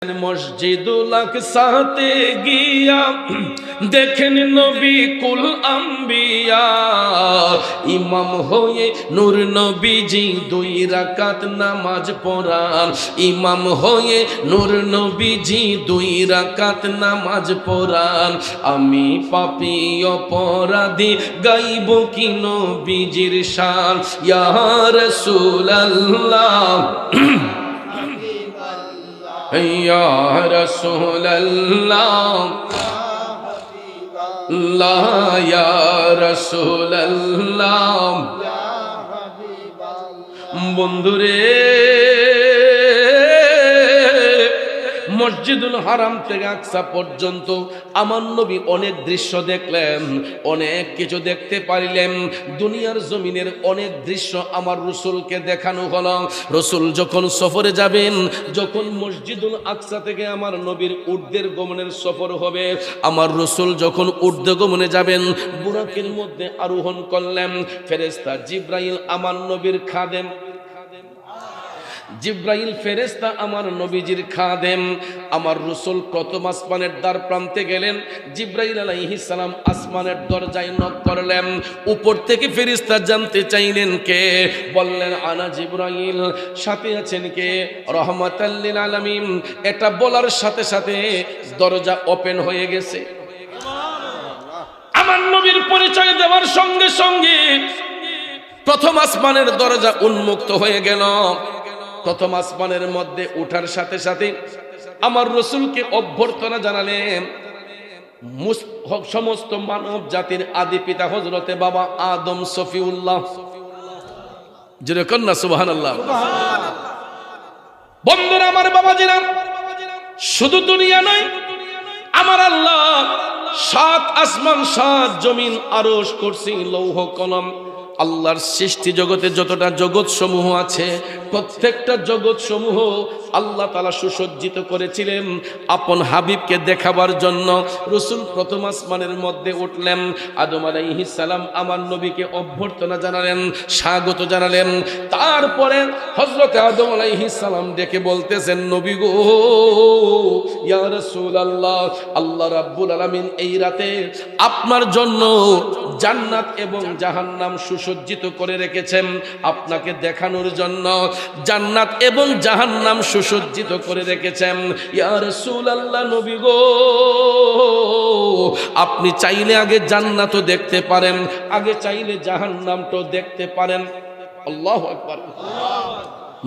মসজিদুল আকসাতে গিয়া দেখেন নবী কুল আম্বিয়া, ইমাম হয়ে নূর নবীজি 2 রাকাত নামাজ পড়ান। ইমাম হয়ে নূর নবীজি 2 রাকাত নামাজ পড়ান। আমি পাপী অপরাধী গাইব কি নবীজির শান, ইয়া রাসূলুল্লাহ या रसूल अल्लाह या रसूल अल्लाह। বন্ধুরে মসজিদুল হারাম থেকে আকসা পর্যন্ত আমার নবী অনেক দৃশ্য দেখলেন, অনেক কিছু দেখতে পারিলেন। দুনিয়ার জমিনের অনেক দৃশ্য আমার রসুলকে দেখানো হলো। রসুল যখন সফরে যাবেন, যখন মসজিদুল আকসা থেকে আমার নবীর উর্দের গমনের সফর হবে, আমার রসুল যখন উর্দে গমনে যাবেন, বুরাকের মধ্যে আরোহণ করলেন। ফেরেশতা জিব্রাইল আমার নবীর খাদেম, জিব্রাইল ফেরেশতা আমার নবীজির খাদেম। আমার রাসূল প্রথম আসমানের দ্বার প্রান্তে গেলেন। জিব্রাইল আলাইহিস সালাম আসমানের দরজায় নক করলেন। উপর থেকে ফেরেশতা জানতে চাইলেন কে, বললেন আনা জিব্রাইল। সাথে আছেন কে? রহমাতাল লিল আলামিন। এটা বলার সাথে সাথে দরজা ওপেন হয়ে গেছে। আমার নবীর পরিচয় দেওয়ার সঙ্গে সঙ্গে প্রথম আসমানের দরজা উন্মুক্ত হয়ে গেল। প্রথম আসমানের মধ্যে ওঠার সাথে সাথে আমার রসুলকে অভ্যর্থনা জানালেন সমস্ত মানব জাতির আদি পিতা হযরতে বাবা আদম সফিউল্লাহ। জোরে কন্যা সুবহানাল্লাহ। বন্ধুরা আমার, বাবাজিরা, শুধু দুনিয়া নয়, আমার আল্লাহ 7 আসমান 7 জমিন আরশ কুরসি লৌহ কলম, আল্লাহর সৃষ্টি জগতে যতটা জগৎ সমূহ আছে, প্রত্যেকটা জগৎ সমূহ আল্লাহ তাআলা সুসজ্জিত করেছিলেন আপন হাবিবকে দেখাবার জন্য। রাসূল প্রথম আসমানের মধ্যে উঠলেন। আদম আলাইহিস সালাম আমার নবীকে অভ্যর্থনা জানালেন, স্বাগত জানালেন। তারপরে হযরত আদম আলাইহিস সালাম ডেকে বলতেছেন, নবী গো, ইয়া রাসূলুল্লাহ, আল্লাহ রাব্বুল আলামিন এই রাতে আপনার জন্য জান্নাত এবং জাহান্নাম সুসজ্জিত করে রেখেছেন আপনাকে দেখানোর জন্য। জান্নাত এবং জাহান্নাম সুসজ্জিত করে রেখেছেন। ইয়া রাসূলুল্লাহ, নবী গো, আপনি চাইলে আগে জান্নাতও দেখতে পারেন, আগে চাইলে জাহান্নামটাও দেখতে পারেন। আল্লাহু আকবার।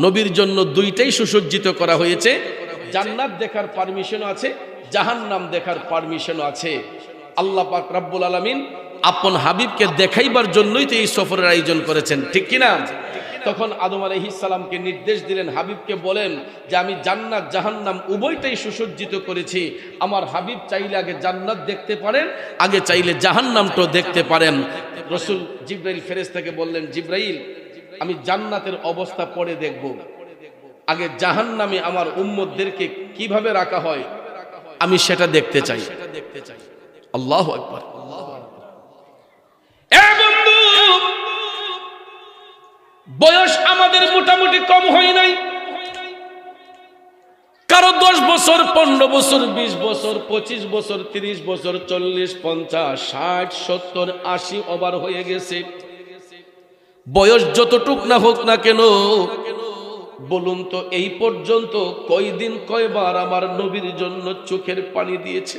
নবীর জন্য দুইটাই সুসজ্জিত করা হয়েছে। জান্নাত দেখার পারমিশনও আছে, জাহান্নাম দেখার পারমিশনও আছে। আল্লাহ পাক রব্বুল আলামিন আপন হাবিবকে দেখাইবার জন্যই তো এই সফরের আয়োজন করেছেন, ঠিক কিনা? তখন আদম আলাইহিস সালামকে নির্দেশ দিলেন, হাবিবকে বলেন যে আমি জান্নাত জাহান্নাম উভয়টাই সুসজ্জিত করেছি। আমার হাবিব চাইলে আগে জান্নাত দেখতে পারেন, আগে চাইলে জাহান্নামটাও দেখতে পারেন। রাসূল জিব্রাইল ফেরেশতাকে বললেন, জিব্রাইল, আমি জান্নাতের অবস্থা পরে দেখব, আগে জাহান্নামে আমার উম্মতদেরকে কিভাবে রাখা হয় আমি সেটা দেখতে চাই। আল্লাহু আকবার। বয়স আমাদের মোটামুটি কম হয় নাই। কারো 10 বছর, 15 বছর, 20 বছর, 25 বছর, 30 বছর, 40, 50, 60, 70, 80 ওভার হয়ে গেছে। বয়স যতটুক না হোক না কেন, বলুন তো এই পর্যন্ত কয়দিন কয়বার আমার নবীর জন্য চোখের পানি দিয়েছে?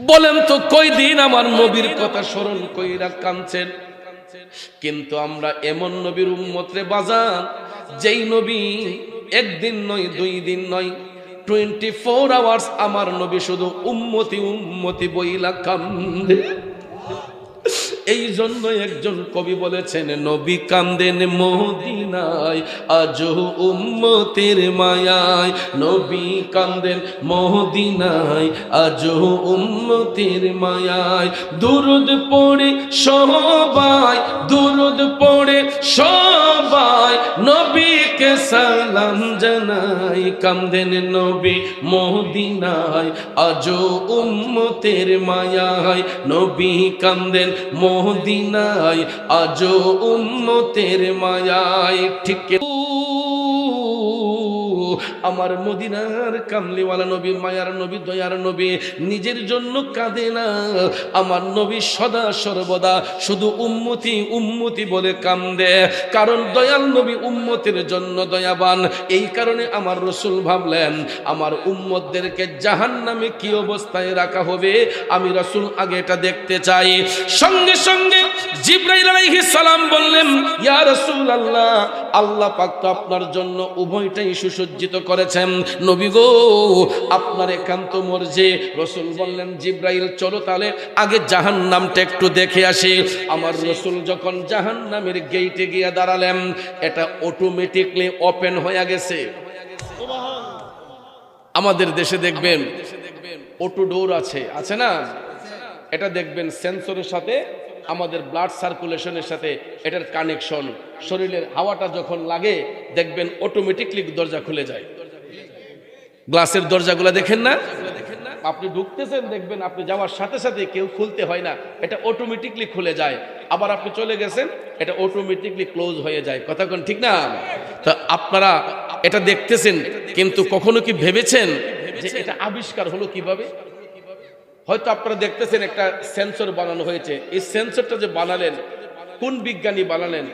বলেন তো কয়দিন আমার নবীর কথা স্মরণ কইরা কাঁদছেন? কিন্তু আমরা এমন নবীর উম্মত রে বাজান, যেই নবী একদিন নয়, 2 দিন নয়, 24 আওয়ার্স আমার নবী শুধু উম্মতি উম্মতি বইলা কান্দে। এই জন্য একজন কবি বলেছেন, নবী কান্দেন মদিনায় আজো উম্মতের মায়ায়। নবী কান্দেন মদিনায় আজো উম্মতের মায়ায়। দুরুদ পড়ে সবাই, দুরুদ পড়ে সবাই, নবীকে সালাম জানাই। কান্দেন নবী মদিনায় আজো উম্মতের মায়ায়। নবী কান্দেন মদিনায় আজো উম্মতের মায়ায়। ঠিক আমার মদিনার কামলিওয়ালা নবী, মায়ার নবী, দয়ার নবী নিজের জন্য কাঁদে না, আমার নবী সদা সর্বদা শুধু উম্মতি উম্মতি বলে কান্দে। কারণ দয়াল নবী উম্মতের জন্য দয়াবান। এই কারণে আমার রাসূল ভাবলেন আমার উম্মতদেরকে জাহান্নামে কি অবস্থায় রাখা হবে, আমি রাসূল আগে এটা দেখতে চাই। সঙ্গে সঙ্গে জিবরাইল আলাইহিস সালাম বললেন, ইয়া রাসূলুল্লাহ, আল্লাহ পাক তো আপনার জন্য উভয়টাই সুসজ্জিত করেছেন নবী গো, আপনার একান্ত মর্জি। রাসূল বললেন, জিবরাইল চলো তাহলে আগে জাহান্নামটা একটু দেখে আসি। আমার রাসূল যখন জাহান্নামের গেটে গিয়ে দাঁড়ালেন, এটা অটোমেটিকলি ওপেন হয়ে গেছে। আমাদের দেশে দেখবেন অটো ডোর আছে, আছে না? এটা দেখবেন সেন্সরের সাথে আমাদের ব্লাড সার্কুলেশনের সাথে এটার কানেকশন। শরীরের হাওয়াটা যখন লাগে দেখবেন অটোমেটিকলি দরজা খুলে যায়। গ্লাসের দরজাগুলো দেখেন না, আপনি ঢুকতেছেন দেখবেন আপনি যাওয়ার সাথে সাথে কেউ খুলতে হয় না, এটা অটোমেটিকলি খুলে যায়। আবার আপনি চলে গেছেন, এটা অটোমেটিকলি ক্লোজ হয়ে যায়। কথা কোন ঠিক না? তো আপনারা এটা দেখতেছেন, কিন্তু কখনো কি ভেবেছেন যে এটা আবিষ্কার হলো কিভাবে? হয়তো আপনারা দেখতেছেন একটা সেন্সর বানানো হয়েছে। এই সেন্সরটা যে বানালেন, কোন বিজ্ঞানী বানালেন,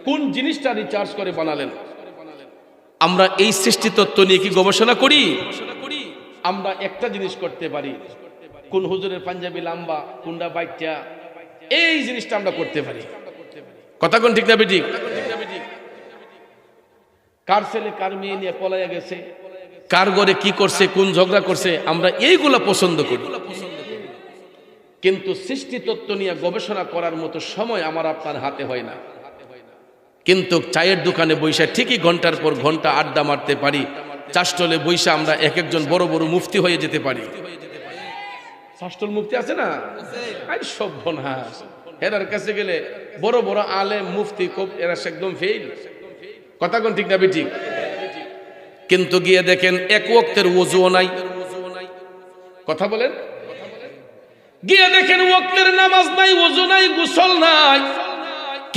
কোন জিনিসটা রিচার্জ করে বানালেন? আমরা এই সৃষ্টি তত্ত্ব নিয়ে কি গবেষণা করি? আমরা একটা জিনিস করতে পারি, কোন হুজুরের পাঞ্জাবি লম্বা, কোনটা বাইটা, এই জিনিসটা আমরা করতে পারি। কথা কোন ঠিক না বেঠিক? কার ছেলে কার মেয়ে নিয়ে পলাইয়া গেছে, কার ঘরে কি করছে, কোন ঝগড়া করছে, আমরা এইগুলা পছন্দ করি। কিন্তু সৃষ্টি তত্ত্ব নিয়ে গবেষণা করার মতো সময় আমার আপনার হাতে হয় না। কিন্তু চায়ের দোকানে বৈশা ঠিকই ঘন্টার পর ঘন্টা আড্ডা মারতে পারি। চাষটলে বৈশা আমরা এক একজন বড় বড় মুফতি হয়ে যেতে পারি। চাষটল মুফতি আছে না? আরে সর্বনাশ, এরার কাছে গেলে বড় বড় আলেম মুফতি খুব এরা একদম ফেল। কথা কোন ঠিক না বেঠিক? কিন্তু গিয়ে দেখেন এক ওয়াক্তের ওযুও নাই। কথা বলেন, গিয়ে দেখেন ওয়াক্তের নামাজ নাই, ওযু নাই, গোসল নাই।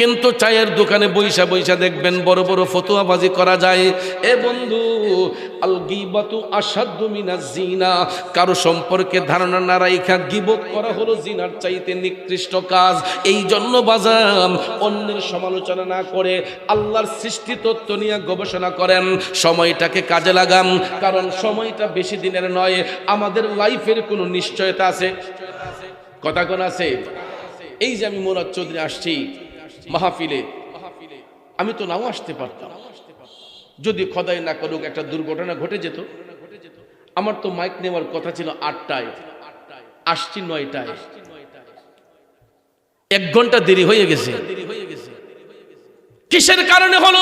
কিন্তু চায়ের দোকানে বৈশা বৈশা দেখবেন বড় বড় ফতোয়াবাজি করা যায়। এ বন্ধু, আল গীবাতু আশাদ্দু মিনাজ জিনা, কারো সম্পর্কে ধারণা না রাখা গীবত করা হলো জিনার চাইতে নিকৃষ্ট কাজ। এই জন্য বাজাম অন্যের সমালোচনা না করে আল্লাহর সৃষ্টি তত্ত্ব নিয়ে গবেষণা করেন, সময়টাকে কাজে লাগান। কারণ সময়টা বেশি দিনের নয়, আমাদের লাইফের কোনো নিশ্চয়তা আছে। কথা কোন আছে? এই যে আমি মুরাদ চৌধুরী আসছি মাহফিলে, আমি তো নাও আসতে পারতাম, যদি খোদাই না করুক একটা দুর্ঘটনা ঘটে যেত। আমার তো মাইক নেওয়ার কথা ছিল 8টায়, আসছি 9টায়, 1 ঘন্টা দেরি হয়ে গেছে। কিসের কারণে হলো?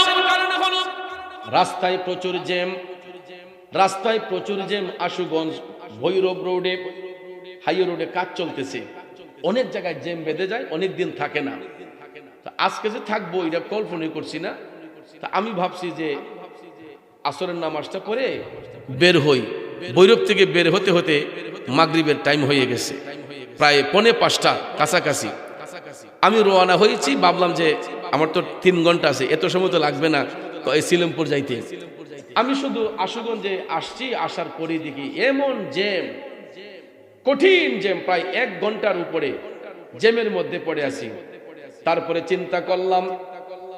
রাস্তায় প্রচুর জ্যাম, রাস্তায় প্রচুর জ্যাম। আশুগঞ্জ ভৈরব রোডে, হাইওয়ে রোডে কাজ চলতেছে, অনেক জায়গায় জ্যাম বেঁধে যায়, অনেক দিন থাকে না। আজকে যে থাকবো এটা কল্পনা করছি না। তা আমি ভাবছি যে আসরের নামাজটা পড়ে বের হই। ভৈরব থেকে বের হতে হতে মাগরিবের টাইম হয়ে গেছে, প্রায় 4:45 কাছাকাছি। আমি রওনা হয়েছি, ভাবলাম যে আমার তো 3 ঘন্টা আছে, এত সময় তো লাগবে না সিলমপুর যাইতে। আমি শুধু আশুগঞ্জে আসছি, আসার পরে দেখি এমন জ্যাম, কঠিন জ্যাম, প্রায় 1 ঘন্টার উপরে জ্যামের মধ্যে পড়ে আছি। তারপরে চিন্তা করলাম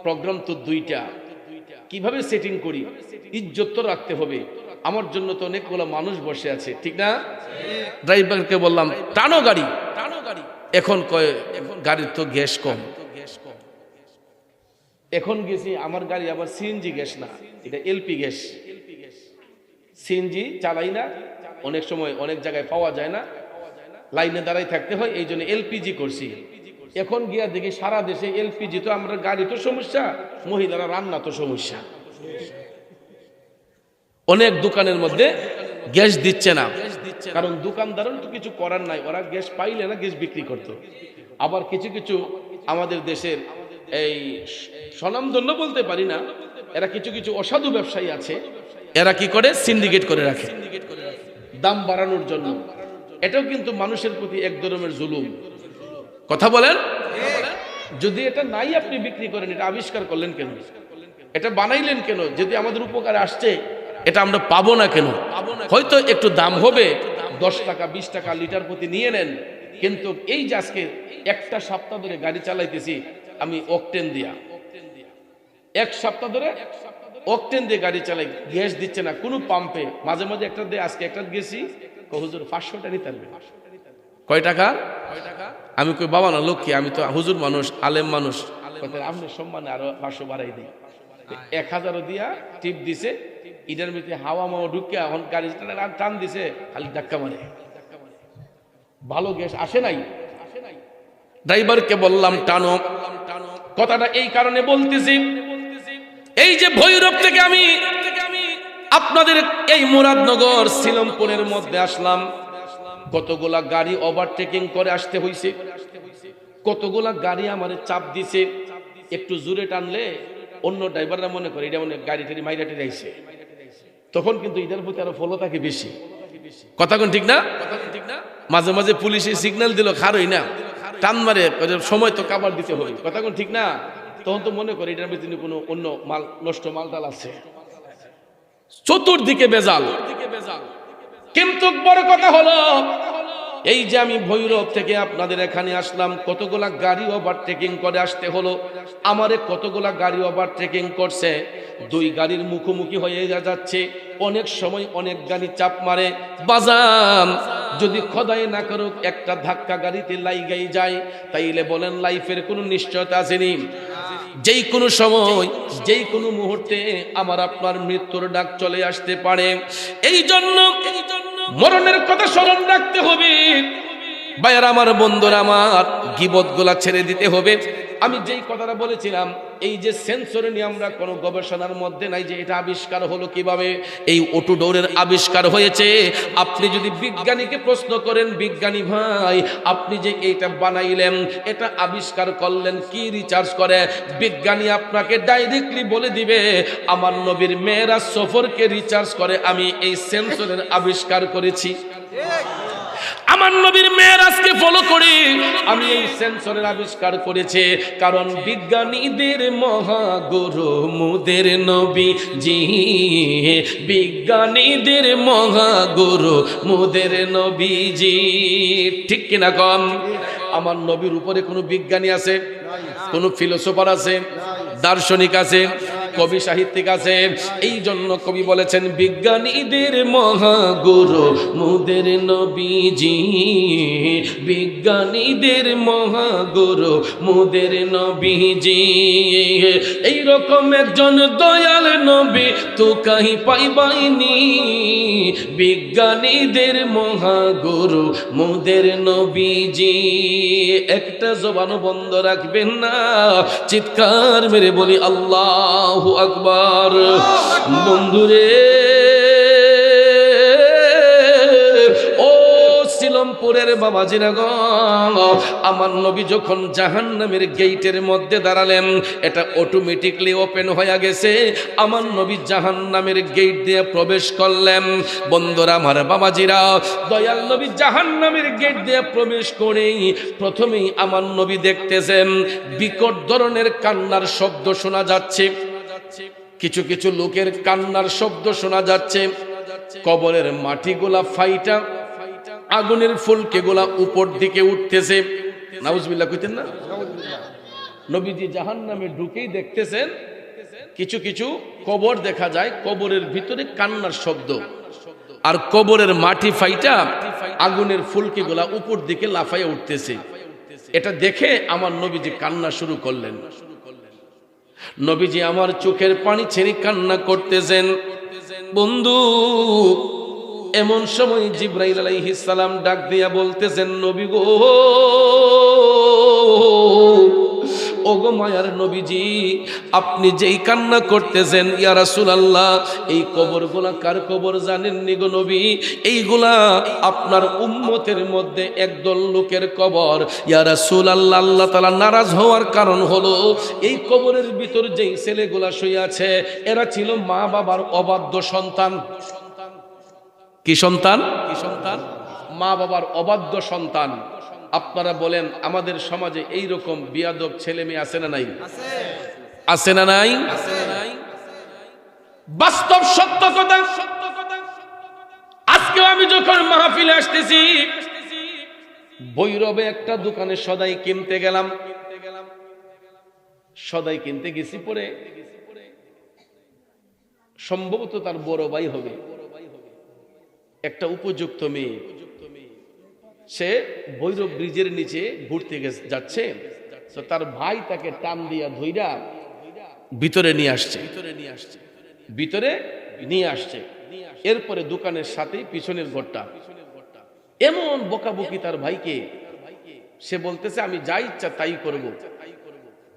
প্রোগ্রাম তো 2টা, কিভাবে সেটিং করি, ইজ্জত তো রাখতে হবে, আমার জন্য তো অনেকগুলো মানুষ বসে আছে, ঠিক না? ড্রাইভারকে বললাম টানো গাড়ি, এখন কয় গাড়ির তো গ্যাস কম। এখন গেছি, আমার গাড়ি আবার সিএনজি গ্যাস না, এটা এলপি গ্যাস। সিএনজি চালাই না, অনেক সময় অনেক জায়গায় পাওয়া যায় না, লাইনে দাঁড়াই থাকতে হয়, এই জন্য এলপিজি করছি। এখন গিয়া দেখি সারা দেশে এলপিজি, তো আমরা গাড়ি তো সমস্যা, মহিলারা রান্না তো সমস্যা। অনেক দোকানের মধ্যে গ্যাস দিচ্ছে না, কারণ দোকানদারও তো কিছু করার নাই, ওরা গ্যাস পাইলে না গ্যাস বিক্রি করত। আবার কিছু কিছু আমাদের দেশের এই স্বনামধন্য বলতে পারি না, এরা কিছু কিছু অসাধু ব্যবসায়ী আছে, এরা কি করে সিন্ডিকেট করে রাখে দাম বাড়ানোর জন্য। এটাও কিন্তু মানুষের প্রতি এক ধরনের জুলুম। কথা বলেন, যদি এটা নাই আপনি বিক্রি করেন, এটা আবিষ্কার করলেন কেন, এটা বানাইলেন কেন? যদি আমাদের উপকারে আসছে এটা আমরা পাবো না কেন? হয়তো একটু দাম হবে, 10 টাকা 20 টাকা লিটার প্রতি নিয়ে নেন, কিন্তু এই যে আজকে একটা সপ্তাহ ধরে গাড়ি চালাইতেছি আমি অকটেন দিয়া, এক সপ্তাহ ধরে অকটেন দিয়ে গাড়ি চালাই, গ্যাস দিচ্ছে না কোনো পাম্পে। মাঝে মাঝে একটা দিয়ে, আজকে একটা গেছি, হুজুর 500 টাকা নিতে পারবে। কয় টাকা? আমি কই বাবা না লক্ষ্মী, আমি তো হুজুর মানুষ, আলেম মানুষ, আপনার সম্মানে আরো 500 বাড়াই দিই। 1000 দিয়া টিপ দিছে, ইটার ভিতরে হাওয়া মাওয়া ঢুকে এখন গাড়ি টান দিছে, খালি ধাক্কা মারে, ভালো গ্যাস আসে নাই। ড্রাইভারকে বললাম টানো। কথাটা এই কারণে বলতেছি, এই যে ভৈরব থেকে আমি আপনাদের এই মুরাদনগর সিলমপুরের মধ্যে আসলাম, কতগুলা গাড়ি ওভারটেকিং করে আসতে হইছে, কতগুলা গাড়ি আমারে চাপ দিছে, একটু জোরে টানলে অন্য ড্রাইভাররা মনে করে এটা মনে গাড়ি টাড়ি মাইরাটি যাইছে, তখন কিন্তু এটার প্রতি আরো ফলো থাকে বেশি। কথা কোন ঠিক না? মাঝে মাঝে পুলিশে সিগন্যাল দিল খারই না, টান মারে, সময় তো কাবার দিতে হবে। কথা কোন ঠিক না? তখন তো মনে করে এটার ভিতরে কোনো অন্য মাল, নষ্ট মালটাল আছে, চতুর্দিকে বেজাল। কিন্তু বড় কথা হলো এই যে আমি ভৈরব থেকে আপনাদের এখানে আসলাম, কতগুলা গাড়ি ওভারটেকিং করে আসতে হলো। আমারে কতগুলা গাড়ি ওভারটেকিং করছে, 2 গাড়ির মুখোমুখি হয়ে যাচ্ছে, অনেক সময় অনেক গাড়ি চাপ মারে। বাজান যদি খোদাই না করুক একটা ধাক্কা গাড়িতে লাইগাই যায়, তাইলে বলেন লাইফের কোনো নিশ্চয়তা আসেনি? যেই কোনো সময়, যেই কোনো মুহূর্তে আমার আপনার মৃত্যুর ডাক চলে আসতে পারে। এই জন্য মরণের কথা স্মরণ রাখতে হবে। ভাইয়ার আমার, বন্ধুরা আমার, গীবত গুলা ছেড়ে দিতে হবে। আমি যেই কথাটা বলেছিলাম, এই যে সেন্সর নিয়ে আমরা কোনো গবেষণার মধ্যে নাই যে এটা আবিষ্কার হলো কিভাবে। এই অটো ডোরের আবিষ্কার হয়েছে। আপনি যদি বিজ্ঞানীকে প্রশ্ন করেন, বিজ্ঞানী ভাই আপনি যে এইটা বানাইলেন, এটা আবিষ্কার করলেন কি রিচার্জ করে, বিজ্ঞানী আপনাকে ডাইরেক্টলি বলে দিবে আমার নবীর মেরাজ সফরকে রিচার্জ করে আমি এই সেন্সরের আবিষ্কার করেছি। আমার নবীর মেরাজকে ফলো করে আমি এই সেন্সরের আবিষ্কার করেছি। কারণ বিজ্ঞানীদের মহাগুরু মুদের নবীজি, বিজ্ঞানীদের মহাগুরু মুদের নবীজি। ঠিক কিনা কম? আমার নবীর উপরে কোনো বিজ্ঞানী আছে, কোনো ফিলোসোফার আছে, দার্শনিক আছে, কবি সাহিত্যিক আছে? এই জন্য কবি বলেছেন বিজ্ঞানীদের মহাগুরু মুদের নবীজি, বিজ্ঞানীদের মহাগুরু মুদের নবীজি। এই রকম একজন দয়াল নবী তো কাহি পাইবাইনি, বিজ্ঞানীদের মহাগুরু মুদের নবীজি। একটা জবান বন্ধ রাখবেন না, চিৎকার মেরে বলি আল্লাহু আকবার। বন্ধুরে ও সিলমপুরের বাবাজিরা গো, আমার নবী যখন জাহান্নামের গেটের মধ্যে দাঁড়ালেন, এটা অটোমেটিকলি ওপেন হয়ে গেছে। আমার নবী জাহান্নামের গেট দিয়ে প্রবেশ করলেন। বন্ধুরা আমার, বাবাজিরা, দয়াল নবী জাহান্নামের গেট দিয়ে প্রবেশ করেই প্রথমেই আমার নবী দেখতেছেন বিকট ধরনের কান্নার শব্দ শোনা যাচ্ছে। কিছু কিছু লোকের কান্নার শব্দ শোনা যাচ্ছে। কবরের মাটিগুলা ফাইটা, আগুনের ফুলকেগুলা উপর দিকে উঠতেছে। নাউজুবিল্লাহ কইতেন না? নবীজি জাহান্নামে ঢুকেই দেখতেছেন কিছু কিছু কবর দেখা যায়, কবরের ভিতরে কান্নার শব্দ, আর কবরের মাটি ফাইটা আগুনের ফুলকিগুলা উপর দিকে লাফাইয়া উঠতেছে। এটা দেখে আমার নবীজি কান্না শুরু করলেন। নবীজি আমার চোখের পানি ছেড়ে কান্না করতেছেন। বন্ধু, এমন সময় জিবরাইল আলাইহিস সালাম ডাক দিয়া বলতেছেন, নবী গো, ওগো মায়ার নবীজি, আপনি যেই কান্না করতেছেন, ইয়া রাসূলুল্লাহ, এই কবরগুলা কার কবর জানেননি গো নবী? এইগুলা আপনার উম্মতের মধ্যে একদল লোকের কবর। ইয়া রাসূলুল্লাহ, আল্লাহ তাআলা নারাজ হওয়ার কারণ হলো এই কবরের ভিতর যেই ছেলেগুলা শুয়ে আছে, এরা ছিল মা বাবার অবাধ্য সন্তান। কি সন্তান? কি সন্তান? মা বাবার অবাধ্য সন্তান। আপনারা বলেন আমাদের সমাজে এই রকম বিয়াদব ছেলে মেয়ে আছে না নাই? আছে না নাই? বাস্তব সত্য কথা। আজকেও আমি যখন মাহফিলে আসতেছি, ভৈরবে একটা দোকানে সদাই কিনতে গেলাম। সদাই কিনতে গেছি, পরে সম্ভবত তার বড় ভাই হবে, একটা উপযুক্ত মেয়ে। সে ভৈরব ব্রিজের নিচে ঘুরতে যাচ্ছে, তো তার ভাই তাকে টান দিয়া ধইরা ভিতরে নিয়ে আসছে। এরপরে দোকানের সাথে পিছনের ঘরটা। এমন বকাবকি তার ভাইকে, সে বলতেছে আমি যা ইচ্ছা তাই করব।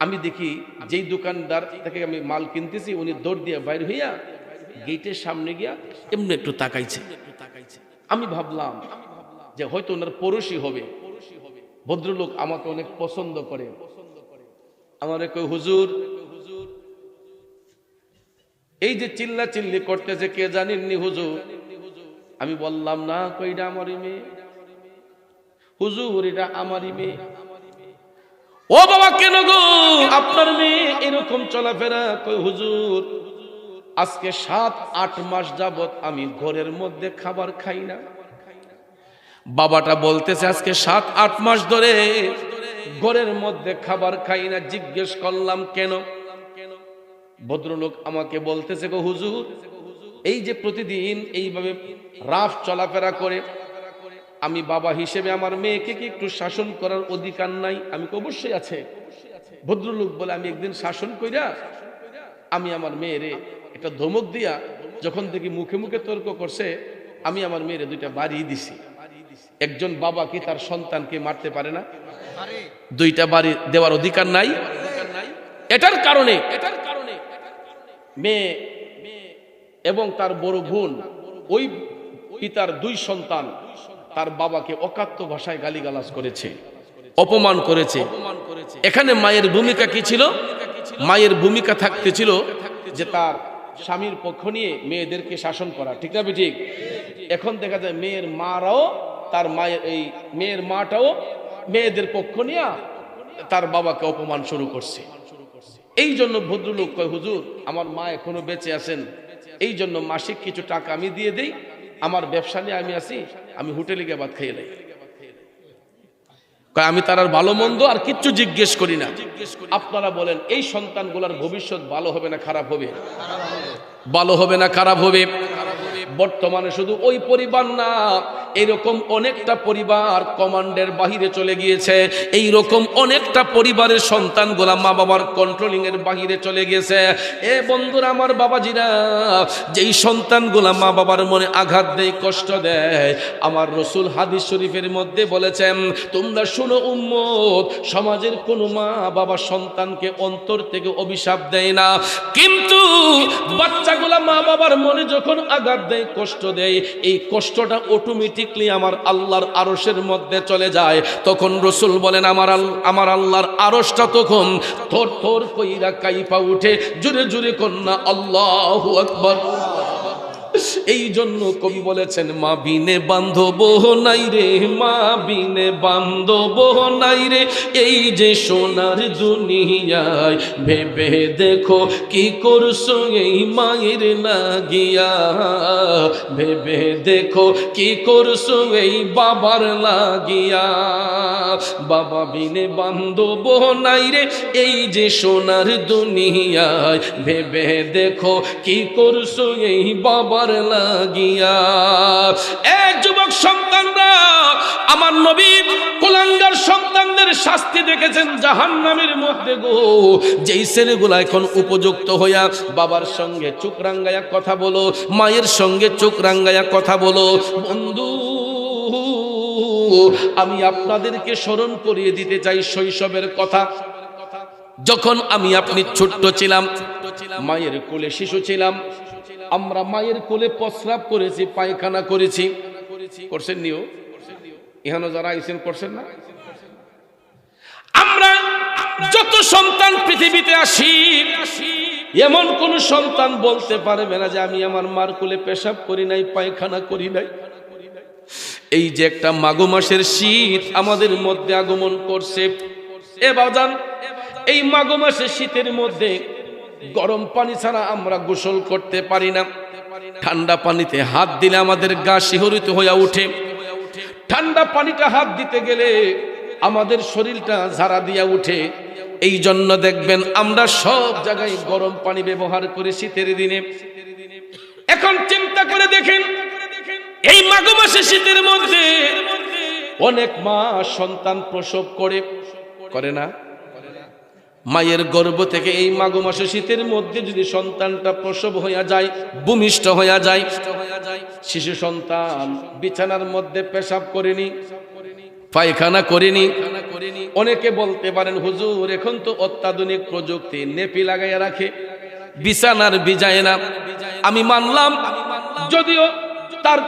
আমি দেখি যেই দোকানদার থেকে আমি মাল কিনতেছি, উনি দৌড় দিয়ে বাইর হইয়া গেটের সামনে গিয়া এমনি একটু তাকাইছে। আমি ভাবলাম যে হয়তো ওনার পড়োশি হবে, ভদ্রলোক, আমাকে অনেক পছন্দ করে। আমার কই, হুজুর এই যে চিল্লা চিল্লি করতেছে, কে জানেননি হুজুর? আমি বললাম না, কইটা আমারই মেয়ে হুজুর, এটা আমারই মেয়ে। ও বাবা, কেন গো আপনার মেয়ে এরকম চলাফেরা? কই হুজুর, আজকে 7-8 মাস যাবত আমি ঘরের মধ্যে খাবার খাই না। বাবাটা বলতেছে আজকে 7-8 মাস ধরে ঘরের মধ্যে খাবার খাই না। জিজ্ঞেস করলাম কেন? ভদ্রলোক আমাকে বলতেছে, গো হুজুর, এই যে প্রতিদিন এইভাবে রাফ চলাফেরা করে, আমি বাবা হিসেবে আমার মেয়েকে কি একটু শাসন করার অধিকার নাই? আমি অবশ্যই আছে। ভদ্রলোক বলে, আমি একদিন শাসন কইরা আমি আমার মেয়েরে একটা ধমক দিয়া, যখন দেখি মুখে মুখে তর্ক করছে, আমি আমার মেয়েরে 2টা বাড়ি দিছি। একজন বাবা কি তার সন্তানকে মারতে পারে না? 2টা বাড়ি দেওয়ার অধিকার নাই? এটার কারণে মেয়ে এবং তার বড় বোন, ওই পিতার 2 সন্তান তার বাবাকে অকাত্য ভাষায় গালিগালাজ করেছে, অপমান করেছে। এখানে মায়ের ভূমিকা কি ছিল? মায়ের ভূমিকা থাকতে ছিল যে তার স্বামীর পক্ষ নিয়ে মেয়েদেরকে শাসন করা, ঠিক না ঠিক? এখন দেখা যায় মেয়ের মারাও, তার মায়ের এই মেয়ের মাটাও মেয়েদের পক্ষ নিয়ে তার বাবাকে অপমান শুরু করছে। এই জন্য ভদ্রলোক কয়, হুজুর আমার মা এখনো বেঁচে আছেন, এই জন্য মাসিক কিছু টাকা আমি দিয়ে দেই, আমার ব্যবসা নিয়ে আমি আসি, আমি হোটেলে গিয়ে ভাত খেয়ে নেই। আমি তার আর ভালো মন্দ আর কিচ্ছু জিজ্ঞেস করি না। আপনারা বলেন, এই সন্তানগুলোর ভবিষ্যৎ ভালো হবে না খারাপ হবে? ভালো হবে না খারাপ হবে? বর্তমানে শুধু ওই পরিবার না, এরকম অনেকটা পরিবার কমান্ডের বাহিরে চলে গিয়েছে। এই রকম অনেকটা পরিবারের সন্তানগুলা মা বাবার কন্ট্রোলিং এর বাহিরে চলে গেছে। এ বন্ধুরা আমার, বাবাজিরা, যেই সন্তানগুলা মা বাবার মনে আঘাত দেয়, কষ্ট দেয়, আমার রাসূল হাদিস শরীফের মধ্যে বলেছেন, তোমরা শোনো উম্মত, সমাজের কোন মা বাবা সন্তানকে অন্তর থেকে অভিশাপ দেয় না, কিন্তু বাচ্চাগুলা মা বাবার মনে যখন আঘাত দেয়, কষ্ট দেয়, এই কষ্টটা অটোমেটিকলি আমার আল্লাহর আরশের মধ্যে চলে যায়। তখন রাসূল বলেন, আমার আল্লাহর আরশটা তখন থর থর কইরা কাইপা উঠে। জোরে জোরে কন্যা আল্লাহু আকবার। এই জন্য কবি বলেছেন, মা বিনে বান্ধব নাই রে, মা বিনে বান্ধব নাই রে, এই যে সোনার দুনিয়ায়, ভেবে দেখো কি করছো এই মায়ের লাগিয়া, ভেবে দেখো কি করছো এই বাবার লাগিয়া, বাবা বিনে বান্ধব নাই রে, এই যে সোনার দুনিয়ায়, ভেবে দেখো কি করছো এই বাবার লাগিয়া। এক যুবক সন্তানরা, আমার নবী কুলাঙ্গার সন্তানদের শাস্তি দেখেছেন জাহান্নামের মধ্যে গো। যেই ছেলেগুলা এখন উপযুক্ত হইয়া বাবার সঙ্গে চোখ রাঙ্গায়া কথা বলো, মায়ের সঙ্গে চোখ রাঙ্গায়া কথা বলো, বন্ধু আমি আপনাদেরকে স্মরণ করিয়ে দিতে চাই শৈশবের কথা। যখন আমি আপনি ছোট্ট ছিলাম, মায়ের কোলে শিশু ছিলাম, আমরা মায়ের কোলে প্রস্রাব করেছি, পায়খানা করেছি, করছেন নিও? এখানে যারা আইসেন করছেন না? আমরা যত সন্তান পৃথিবীতে আসি, এমন কোন সন্তান বলতে পারবে না যে আমি আমার মার কোলে পেশাব করি নাই, পায়খানা করি নাই। এই যে একটা মাঘ মাসের শীত আমাদের মধ্যে আগমন করছে, এ বাজান, এই মাঘ মাসের শীতের মধ্যে গরম পানি ছাড়া আমরা গোসল করতে পারি না। ঠান্ডা পানিতে হাত দিলে আমাদের গা শিহরিত হয়ে ওঠে। ঠান্ডা পানিটা হাত দিতে গেলে আমাদের শরীরটা ঝাড়া দিয়া উঠে। এই জন্য দেখবেন আমরা সব জায়গায় গরম পানি ব্যবহার করি শীতের দিনে। এখন চিন্তা করে দেখেন, এই মাঘ মাসে শীতের মধ্যে অনেক মা সন্তান প্রসব করে না? মায়ের গর্ভ থেকে এই মাঘ মাসে শীতের মধ্যে যদি সন্তানটা প্রসব হইয়া যায়, ভূমিষ্ঠ হইয়া যায়, শিশু সন্তান বিছানার মধ্যে পেশাব করেনি, পায়খানা করেনি। অনেকে বলতে পারেন হুজুর এখন তো অত্যাধুনিক প্রযুক্তি, নেপি লাগাইয়া রাখে, বিছানার ভিজায় না। আমি মানলাম, যদিও তার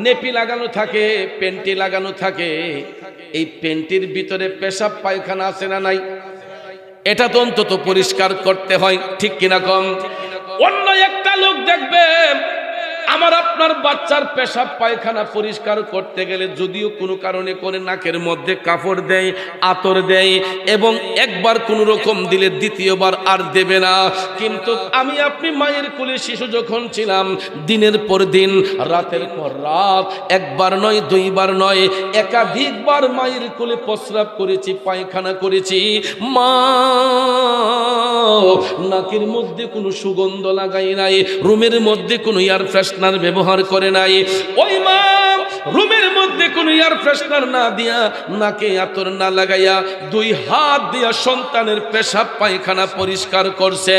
নেপি লাগানো থাকে, পেন্টি লাগানো থাকে, এই পেন্টির ভিতরে পেশাব পায়খানা আছে না নাই, এটা তো অন্তত পরিষ্কার করতে হয়, ঠিক কিনা কম? অন্য একটা লোক দেখবে আমার আপনার বাচ্চার পেশাব পায়খানা পরিষ্কার করতে গেলে যদিও কোনো কারণে করে নাকের মধ্যে কাপড় দেয়, আতর দেয়, এবং একবার কোনো রকম দিলে দ্বিতীয়বার আর দেবে না। কিন্তু আমি আপনি মায়ের কোলে শিশু যখন ছিলাম, দিনের পর দিন, রাতের পর রাত, একবার নয়, দুইবার নয়, একাধিকবার মায়ের কোলে প্রস্রাব করেছি, পায়খানা করেছি। মা নাকের মধ্যে কোনো সুগন্ধ লাগাই নাই, রুমের মধ্যে কোনো এয়ার ফ্রেশনার ব্যবহার করে নাই। ওই মা রুমের মধ্যে কোনো এয়ার ফ্রেশনার না দিয়া, নাকে আতর না লাগাইয়া, দুই হাত দিয়া সন্তানের পেশাব পায়খানা পরিষ্কার করছে।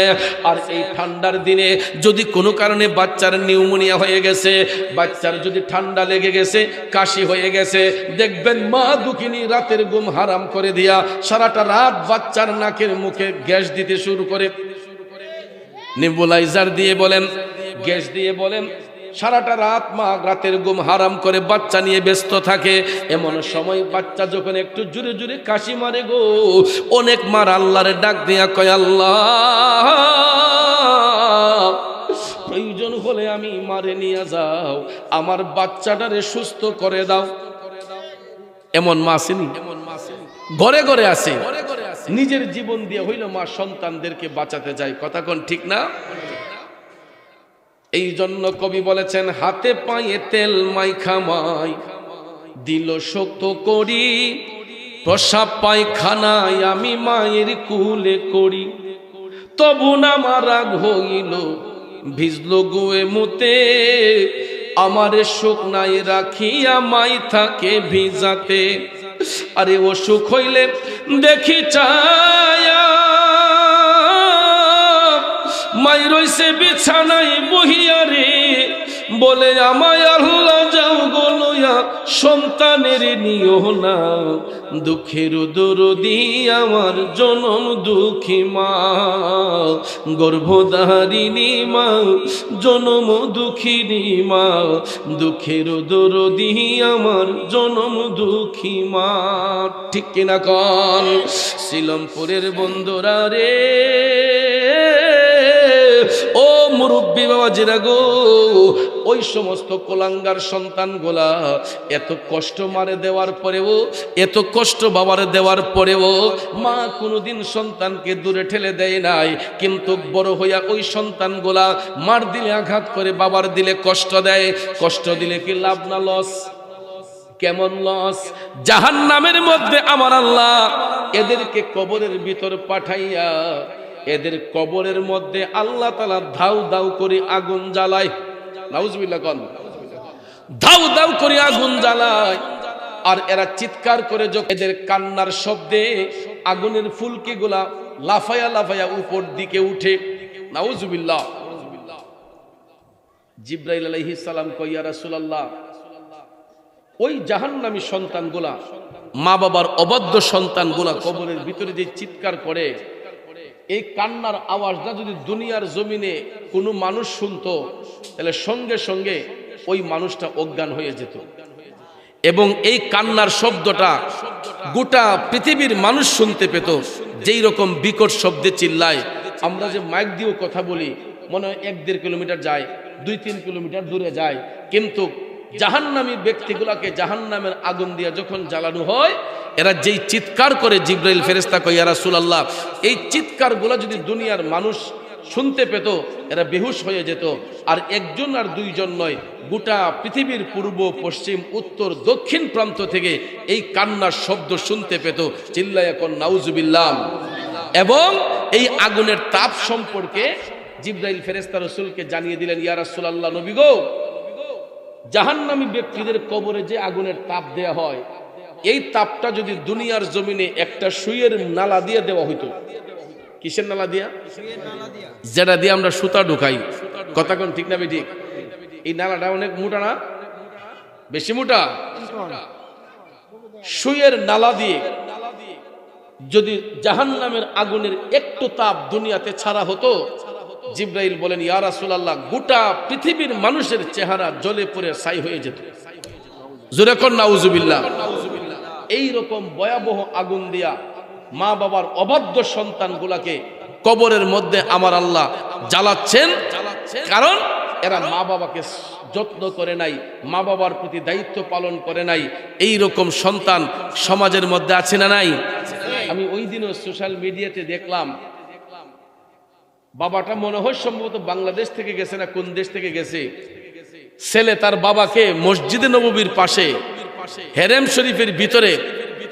আর এই ঠান্ডার দিনে যদি কোনো কারণে বাচ্চার নিউমোনিয়া হয়ে গেছে, বাচ্চার যদি ঠান্ডা লেগে গেছে, কাশি হয়ে গেছে, দেখবেন মা দুঃখিনী রাতের ঘুম হারাম করে দিয়া সারাটা রাত বাচ্চার নাকের মুখে গ্যাস দিতে শুরু করে, নেবুলাইজার দিয়ে বলেন, গ্যাস দিয়ে বলেন, সারাটা রাত মা রাতের ঘুম হারাম করে বাচ্চা নিয়ে ব্যস্ত থাকে। এমন সময় বাচ্চা যখন একটু জোরে জোরে কাশি মারে গো, অনেক মার আল্লাহরে ডাক দিয়া কয়, আল্লাহ প্রয়োজন হলে আমি মারে নিয়ে যাও, আমার বাচ্চাটারে সুস্থ করে দাও। এমন মা আসেনি? ঘরে ঘরে আছে, নিজের জীবন দিয়ে হইল মা সন্তানদেরকে বাঁচাতে যায়। কথা কোন ঠিক না? এই জন্য কবি বলেছেন, হাতে পায়ে তেল মাইখা মাই দিল শক্ত করি, প্রসাব পায়খানায় আমি মায়ের কুলে করি, তবু না মারা হইল ভিজলো গুয়ে মুতে, আমারে শুকনায় রাখিয়া মাই থাকে ভিজাতে। আরে অসুখ হইলে দেখি চায়া মাই রইছে বিছানায় বহিয়া রে, বলে আমায় আল্লাহ যাও গলয়া সন্তানের নিও না, দুঃখের দরদি আমার জনম দুঃখী মা, গর্ভধারিণী মা, জনম দুঃখিনী মা, দুঃখের দরদি আমার জনম দুঃখী মা। ঠিক কিনা কন? শিলমপুরের বন্ধুরা রে, ও মুরব্বী বাবাজিরা গো, ওই সমস্ত কোলাঙ্গার সন্তানগুলা এত কষ্ট মারে দেওয়ার পরেও, এত কষ্ট বাবারে দেওয়ার পরেও মা কোনোদিন সন্তানকে দূরে ঠেলে দেয় নাই। কিন্তু বড় হইয়া ওই সন্তানগুলা মার দিলে আঘাত করে, বাবার দিলে কষ্ট দেয়। কষ্ট দিলে কি লাভ না লস? কেমন লস? জাহান্নামের মধ্যে আমার আল্লাহ এদেরকে কবরের ভিতর পাঠাইয়া, এদের কবরের মধ্যে আল্লাহ তাআলা ধাউ ধাউ করে আগুন জ্বালায়। নাউজুবিল্লাহ কোন? ধাউ ধাউ করে আগুন জ্বালায়। আর এরা চিৎকার করে, এদের কান্নার শব্দে আগুনের ফুলকিগুলা লাফায়া লাফায়া উপর দিকে উঠে। নাউজুবিল্লাহ। জিবরাইল আলাইহিস সালাম কয়, ইয়া রাসূলুল্লাহ, ওই জাহান্নামী সন্তানগুলা, মা বাবার অবাধ্য সন্তানগুলা কবরের ভিতরে যে চিৎকার করে, এই কান্নার আওয়াজটা যদি দুনিয়ার জমিনে কোনো মানুষ শুনতো, তাহলে সঙ্গে সঙ্গে ওই মানুষটা অজ্ঞান হয়ে যেত। এবং এই কান্নার শব্দটা গোটা পৃথিবীর মানুষ শুনতে পেত। যেই রকম বিকট শব্দে চিল্লায়, আমরা যে মাইক দিয়েও কথা বলি, মনে হয় 1-1.5 কিলোমিটার যায়, 2-3 কিলোমিটার দূরে যায়। কিন্তু জাহান্নামী ব্যক্তিগুলাকে জাহান্নামের আগুন দিয়ে যখন জ্বালানো হয়, এরা যেই চিৎকার করে, জিবরাইল ফেরেশতা কয়, ইয়া রাসূলুল্লাহ, এই চিৎকারগুলো যদি দুনিয়ার মানুষ শুনতে পেত এরা বেহুশ হয়ে যেত। আর একজন আর দুইজন নয়, গোটা পৃথিবীর পূর্ব পশ্চিম উত্তর দক্ষিণ প্রান্ত থেকে এই কান্নার শব্দ শুনতে পেত। চিল্লায় এখন নাউজুবিল্লাহ। এবং এই আগুনের তাপ সম্পর্কে জিবরাইল ফেরেশতা রাসূলকে জানিয়ে দিলেন, ইয়া রাসূলুল্লাহ, নবী গো, জাহান্নামী ব্যক্তিদের কবরে যে আগুনের তাপ দেয়া হয়, এই তাপটা যদি দুনিয়ার জমিনে একটা সুইয়ের নালা দিয়ে দেওয়া হইতো। কিসের নালা দিয়া? যেটা দিয়ে আমরা সুতা ঢুকাই। কথা কোন ঠিক না বেঠিক? এই নালাটা অনেক মোটা না? বেশি মোটা? সুইয়ের নালা দিয়ে যদি জাহান্নামের আগুনের একটু তাপ দুনিয়াতে ছাড়া হতো, জিবরাইল বলেন, ইয়া রাসূলুল্লাহ, গোটা পৃথিবীর মানুষের চেহারা জ্বলে পুড়ে ছাই হয়ে যেত। জোরে কোন নাউজুবিল্লাহ। এই রকম ভয়াবহ আগুন দিয়া মা বাবার অবাধ্য সন্তানগুলাকে কবরের মধ্যে আমার আল্লাহ জ্বালাচ্ছেন। কারণ এরা মা বাবাকে যত্ন করে নাই, মা বাবার প্রতি দায়িত্ব পালন করে নাই। এই রকম সন্তান সমাজের মধ্যে আছে না নাই? আমি ওই দিনও সোশ্যাল মিডিয়াতে দেখলাম, বাবাটা মনে হয় সম্ভবত বাংলাদেশ থেকে গেছে না কোন দেশ থেকে গেছে, ছেলে তার বাবাকে মসজিদে নববীর পাশে হেরেম শরীফের ভিতরে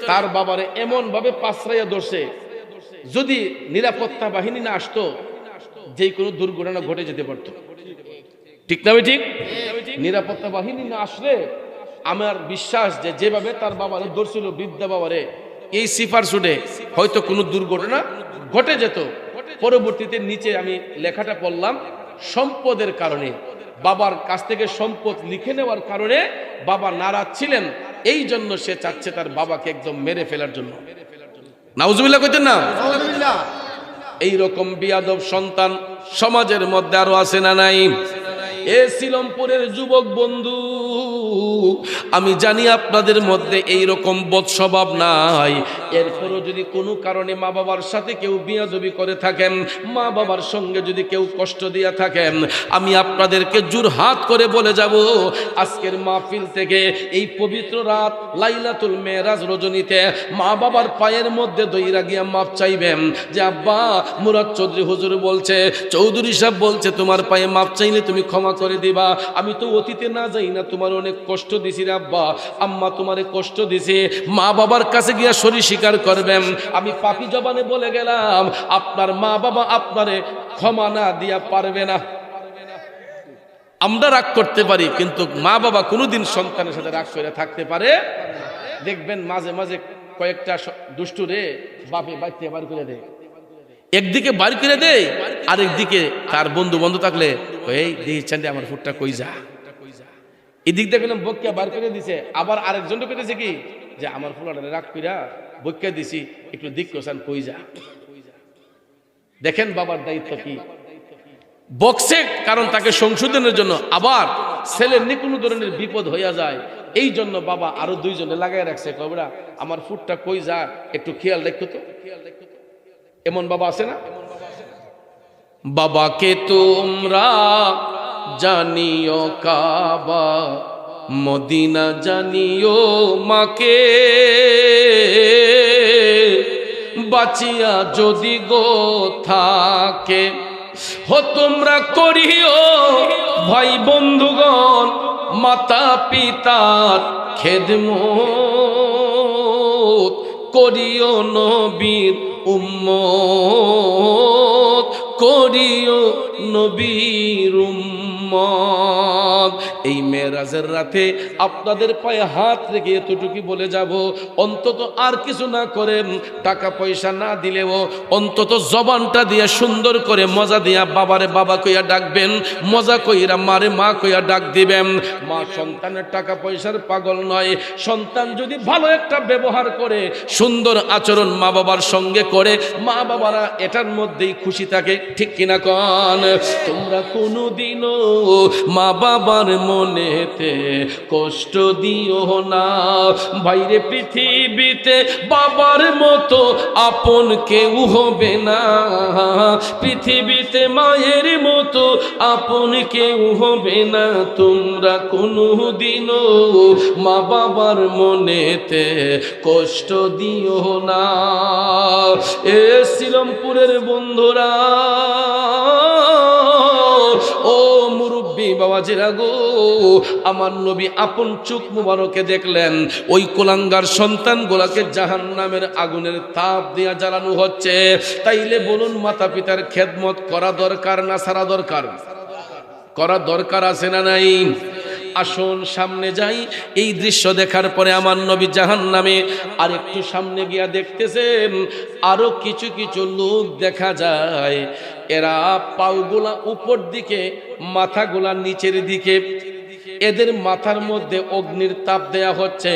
তার বাবারে এমন ভাবে পাছড়াইয়া ধরছে, যদি নিরাপত্তা বাহিনী না আসতো যে কোনো দুর্ঘটনা ঘটে যেতে পারত। ঠিক না ঠিক? নিরাপত্তা বাহিনী না আসলে আমার বিশ্বাস যে যেভাবে তার বাবারে ধরছিল, বৃদ্ধা বাবারে, এই সিফার শুটে হয়তো কোনো দুর্ঘটনা ঘটে যেত। পরবর্তীতে নিচে আমি লেখাটা পড়লাম, সম্পদের কারণে, বাবার কাছ থেকে সম্পদ লিখে নেওয়ার কারণে বাবা নারাজ ছিলেন, এই জন্য সে চাচ্ছে তার বাবাকে একদম মেরে ফেলার জন্য। নাউজুবিল্লাহ কইতেন না? এই রকম বিয়াদব সন্তান সমাজের মধ্যে আরো আছে না নাই? এ সিলমপুরের যুবক বন্ধু, আমি জানি আপনাদের মধ্যে এই রকম বদ স্বভাব নাই। এরপরও যদি কোনো কারণে মা বাবার সাথে কেউ বিয়াদবি করে থাকেন, মা বাবার সঙ্গে যদি কেউ কষ্ট দিয়া থাকেন, আমি আপনাদেরকে জোরহাত করে বলে যাব, আজকের মাহফিল থেকে এই পবিত্র রাত লাইলাতুল মেরাজ রজনীতে মা বাবার পায়ের মধ্যে দইরা গিয়া মাপ চাইবেন যে আব্বা, মুরাদ চৌধুরী হুজুর বলছে, চৌধুরী সাহেব বলছে, তোমার পায়ে মাপ চাইলে তুমি ক্ষমা করে দিবা। আমি তো অতীতে না যাই না, তোমার অনেক কষ্ট দিছি রে আব্বা, আম্মা তোমারে কষ্ট দিছি। মা বাবার কাছে গিয়া সরি স্বীকার করবেন, আমি পাপী জবানে বলে গেলাম, আপনার মা বাবা আপনারে ক্ষমা না দিয়া পারবে না। আমরা রাগ করতে পারি, কিন্তু মা বাবা কোনোদিন সন্তানের সাথে রাগ করে থাকতে পারে। দেখবেন মাঝে মাঝে কয়েকটা দুষ্টু রে বাপে বাইতে বার করে দেয়, একদিকে বার করে দেয়, আরেকদিকে তার বন্ধু বান্ধব থাকলে এই দিচ্ছেন আমার ফুটটা কই যা, এদিক দেখলাম বক্কা বার করে দিছে, আবার আরেকজন কেটেছে কি যে আমার ফুলাটা রাগ কইরা বক্কা দিছি, একটু দিক কোসান কই যা। দেখেন বাবার দায়িত্ব কি, বক্সে কারণ তাকে সংশোধনের জন্য, আবার ছেলের কোনো ধরনের বিপদ হইয়া যায়, এই জন্য বাবা আরো দুইজনে লাগাই রাখছে, কবরা আমার ফুটটা কই যা, একটু খেয়াল রাখতো তো। এমন বাবা আছে না? বাবাকে তোমরা জানিও কাবা, মদিনা জানিও মাকে, বাঁচিয়া যদি গো থাকে হো তোমরা করিও ভাই বন্ধুগণ মাতা পিতার খেদমত, করিও নবীর উম্মত, করিও নবীর উম্মত। এই মেরাজের রাতে আপনাদের পায়ে হাত রেখে এতটুকু বলে যাব, অন্তত আর কিছু না করে, টাকা পয়সা না দিলেও অন্তত জবানটা দিয়ে সুন্দর করে মজা দিয়া বাবারে বাবা কইয়া ডাকবেন, মজা কইরা মারে মা কইয়া ডাক দিবেন। মা সন্তানের টাকা পয়সার পাগল নয়, সন্তান যদি ভালো একটা ব্যবহার করে, সুন্দর আচরণ মা বাবার সঙ্গে করে, মা বাবারা এটার মধ্যেই খুশি থাকে। ঠিক কিনা কন? তোমরা কোনোদিনও মা বাবার মনেতে কষ্ট দিও না। বাইরে পৃথিবীতে বাবার মতো আপন কেউ হবে না, পৃথিবীতে মায়ের মতো আপন কেউ হবে না। তোমরা কোনোদিনও মা বাবার মনেতে কষ্ট দিও না। এ সিলমপুরের বন্ধুরা, বাবাজিরা গো, আমার নবী আপন চোখ মুবারকে দেখলেন ওই কুলাঙ্গার সন্তানগুলোকে জাহান্নামের আগুনের তাপ দিয়া জ্বালানো হচ্ছে। তাইলে বলুন, মাতা পিতার খেদমত করা দরকার না ছাড়া দরকার? করা দরকার আছে না নাই? আসুন সামনে যাই। এই দৃশ্য দেখার পরে আমার নবী জাহান্নামে আর একটু সামনে গিয়া দেখতেছেন আরো কিছু কিছু লোক দেখা যায়, এরা পাগুলা উপর দিকে, মাথাগুলা নিচের দিকে, এদের মাথার মধ্যে অগ্নির তাপ দেয়া হচ্ছে।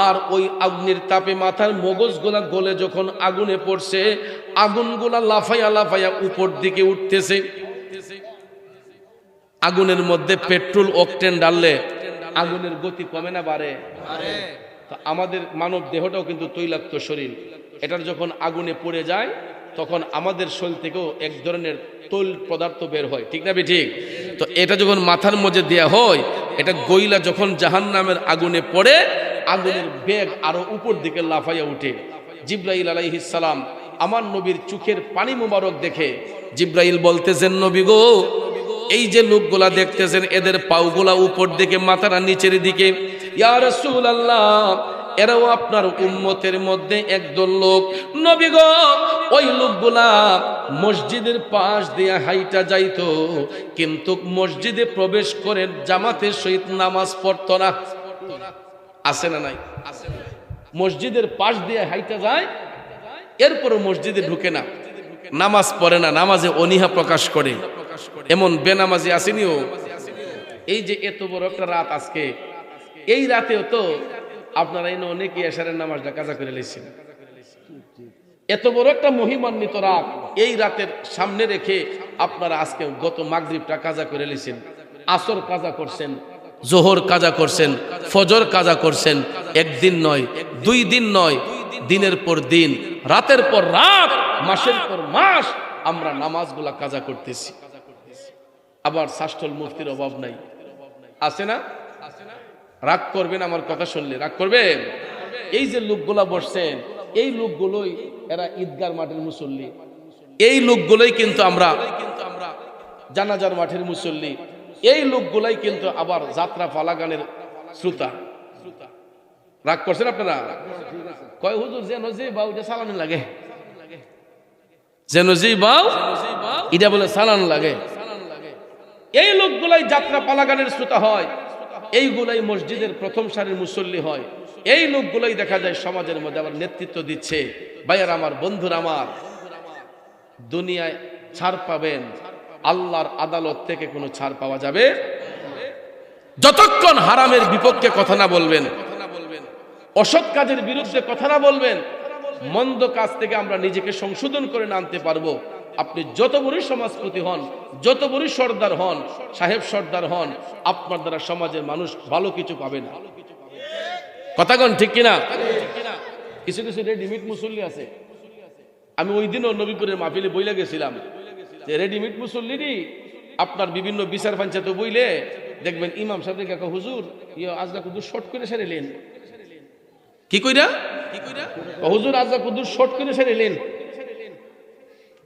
আর ওই অগ্নির তাপে মাথার মগজগুলা গলে যখন আগুনে পড়ছে, আগুনগুলা লাফাইয়া লাফাইয়া উপর দিকে উঠতেছে। আগুনের মধ্যে পেট্রোল অকটেন ডাললে আগুনের গতি কমে না বাড়ে? তো আমাদের মানব দেহটাও কিন্তু তৈলাক্ত শরীর, এটার যখন আগুনে পড়ে যায় তখন আমাদের শরীর থেকেও এক ধরনের তৈল পদার্থ বের হয়, ঠিক না ঠিক? তো এটা যখন মাথার মধ্যে দেয়া হয়, এটা গইলা যখন জাহান্নামের আগুনে পড়ে, আগুনের বেগ আরো উপর দিকে লাফাইয়া উঠে। জিব্রাইল আলাইহিস সালাম আমার নবীর চোখের পানি মোবারক দেখে জিব্রাইল বলতেছেন, নবী গো, এই যে লোকগুলা দেখতেছেন এদের পাগুলা উপর দিকে, মাথাটা নিচের দিকে, ইয়া রাসূলুল্লাহ, এরাও আপনার উম্মতের মধ্যে একদল লোক। নবী গো, ওই লোকগুলা মসজিদের পাশ দিয়ে হাইটা যাইতো, কিন্তু মসজিদে প্রবেশ করে জামাতের সহিত নামাজ পড়তো না। আছে না নাই? মসজিদের পাশ দিয়ে হাইটা যায়, এরপরও মসজিদে ঢুকে না, নামাজ পড়ে না, নামাজে অনীহা প্রকাশ করে। এমন বেনামাজি আসেনিও। এই যে এত বড় একটা রাত আজকে, এই রাতেও তো আপনারা এনে অনেকে এশারের নামাজটা কাজা করে লেছেন। এত বড় একটা মহিমান্বিত রাত, এই রাতের সামনে রেখে আপনারা আজকে গত মাগরিবটা কাজা করে লেছেন, আসর কাজা করছেন, জোহর কাজা করছেন, ফজর কাজা করছেন। একদিন নয়, 2 দিন নয়, দিনের পর দিন, রাতের পর রাত, মাসের পর মাস আমরা নামাজগুলা কাজা করতেছি। আবার শাস্ত্রল মুফতির অভাব নাই, আছে না? রাগ করবেন আমার কথা শুনলে, রাগ করবেন? এই যে লোকগুলা বসছেন, এই লোকগুলোই এরা ঈদগার মাঠের মুসল্লি, এই লোকগুলোই কিন্তু আমরা জানাজার মাঠের মুসল্লি, এই লোকগুলাই কিন্তু আবার যাত্রা ফালাগানের শ্রোতা। রাগ করছেন আপনারা? কয় হুজুর যেন যে বাউ যে সালান লাগে, যেন যে বাউ এটা বলে সালান লাগে। এই লোকগুলাই যাত্রা পালাগানের শ্রোতা হয়, এইগুলাই মসজিদের প্রথম সারির মুসল্লি হয়, এই লোকগুলাই দেখা যায় সমাজের মধ্যে আবার নেতৃত্ব দিচ্ছে। ভাইয়ার আমার, বন্ধুর আমার, দুনিয়ায় ছাড় পাবেন, আল্লাহর আদালত থেকে কোনো ছাড় পাওয়া যাবে যতক্ষণ হারামের বিপক্ষে কথা না বলবেন, অসৎ কাজের বিরুদ্ধে কথা না বলবেন, মন্দ কাজ থেকে আমরা নিজেকে সংশোধন করে আনতে পারবো। আপনি যত বড় সমাজপতি হন, যত বড় সর্দার হন, সাহেব সর্দার হন, আপনার দ্বারা সমাজের মানুষ ভালো কিছু পাবে না। কথা কোন ঠিক কিনা? কিছু কিছু রেডিমেড মুসল্লি আছে। আমি ওই দিনও নবীপুরের মাহফিলে বইলে গেছিলাম যে রেডিমেড মুসল্লিরই আপনার বিভিন্ন বিচার পঞ্চায়েত বইলে দেখবেন ইমাম সাহেব দেখে, হুজুর আজরা কুদুর শর্ট করে সেরেলেন। কি কইরা? হুজুর আজরা কুদুর শর্ট করে সেরেলেন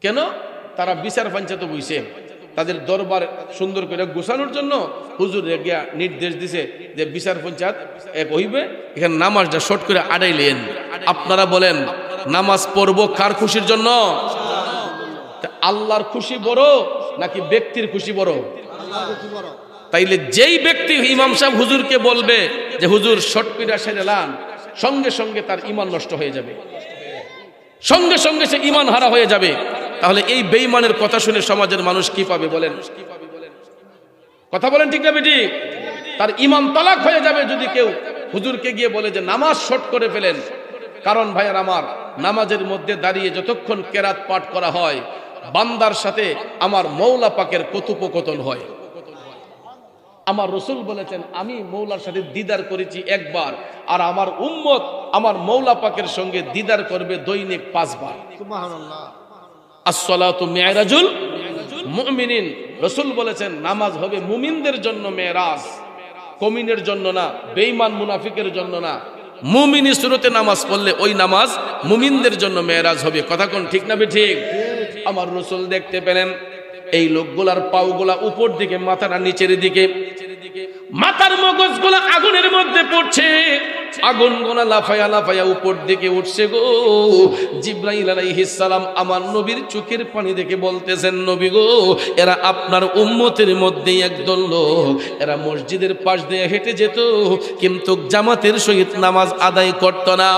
কেন? তারা বিচার পঞ্চায়েত বইছে, তাদের দরবার সুন্দর করে গোছানোর জন্য হুজুর গিয়া নির্দেশ দিছে যে বিচার পঞ্চায়েত এক হইবে, এখানে নামাজটা শর্ট করে আড়াইলেন। আপনারা বলেন নামাজ পড়বো কার খুশির জন্য? আল্লাহর খুশি বড় নাকি ব্যক্তির খুশি বড়? তাইলে যেই ব্যক্তি ইমাম সাহেব হুজুরকে বলবে যে হুজুর শর্ট করে সেরেলান, সঙ্গে সঙ্গে তার ঈমান নষ্ট হয়ে যাবে, সঙ্গে সঙ্গে সে ঈমান হারা হয়ে যাবে। তাহলে এই বেঈমানের কথা শুনে সমাজের মানুষ কি পাবে বলেন? কথা বলেন ঠিক না বেটি? তার ঈমান তালাক হয়ে যাবে যদি কেউ হুজুরকে গিয়ে বলে যে নামাজ শর্ট করে ফেলেন। কারণ ভাইয়ার আমার, নামাজের মধ্যে দাঁড়িয়ে যতক্ষণ কেরাত পাঠ করা হয়, বান্দার সাথে আমার মৌলা পাকের কথোপকথন হয়। আমার রাসূল বলেছেন, আমি মৌলার সাথে দিদার করেছি একবার, আর আমার উম্মত আমার মৌলা পাকের সঙ্গে দিদার করবে দৈনিক 5 বার। সুবহানাল্লাহ। আসসালাতু মি'রাজুল মুমিনিন। রাসূল বলেছেন নামাজ হবে মুমিনদের জন্য মেরাজ, কমিনের জন্য না, বেঈমান মুনাফিকের জন্য না। মুমিনি সুরতে নামাজ পড়লে ওই নামাজ মুমিনদের জন্য মেরাজ হবে। কথা কোন ঠিক না ঠিক? আমার রাসূল দেখতে পেলেন এই লোকগুলার পাওগুলা উপর দিকে, মাথাটা নিচের দিকে, মাথার মগজগুলা আগুনের মধ্যে পড়ছে, আগুনগুলা লাফায়া লাফায়া উপর দিকে উঠছে গো। জিবরাইল আলাইহিস সালাম আমার নবীর চোখের পানি দেখে বলতেছেন, নবী গো, এরা আপনার উম্মতের মধ্যে একদল লোক, এরা মসজিদের পাশ দিয়ে হেঁটে যেত, কিন্তু জামাতের সহিত নামাজ আদায় করত না।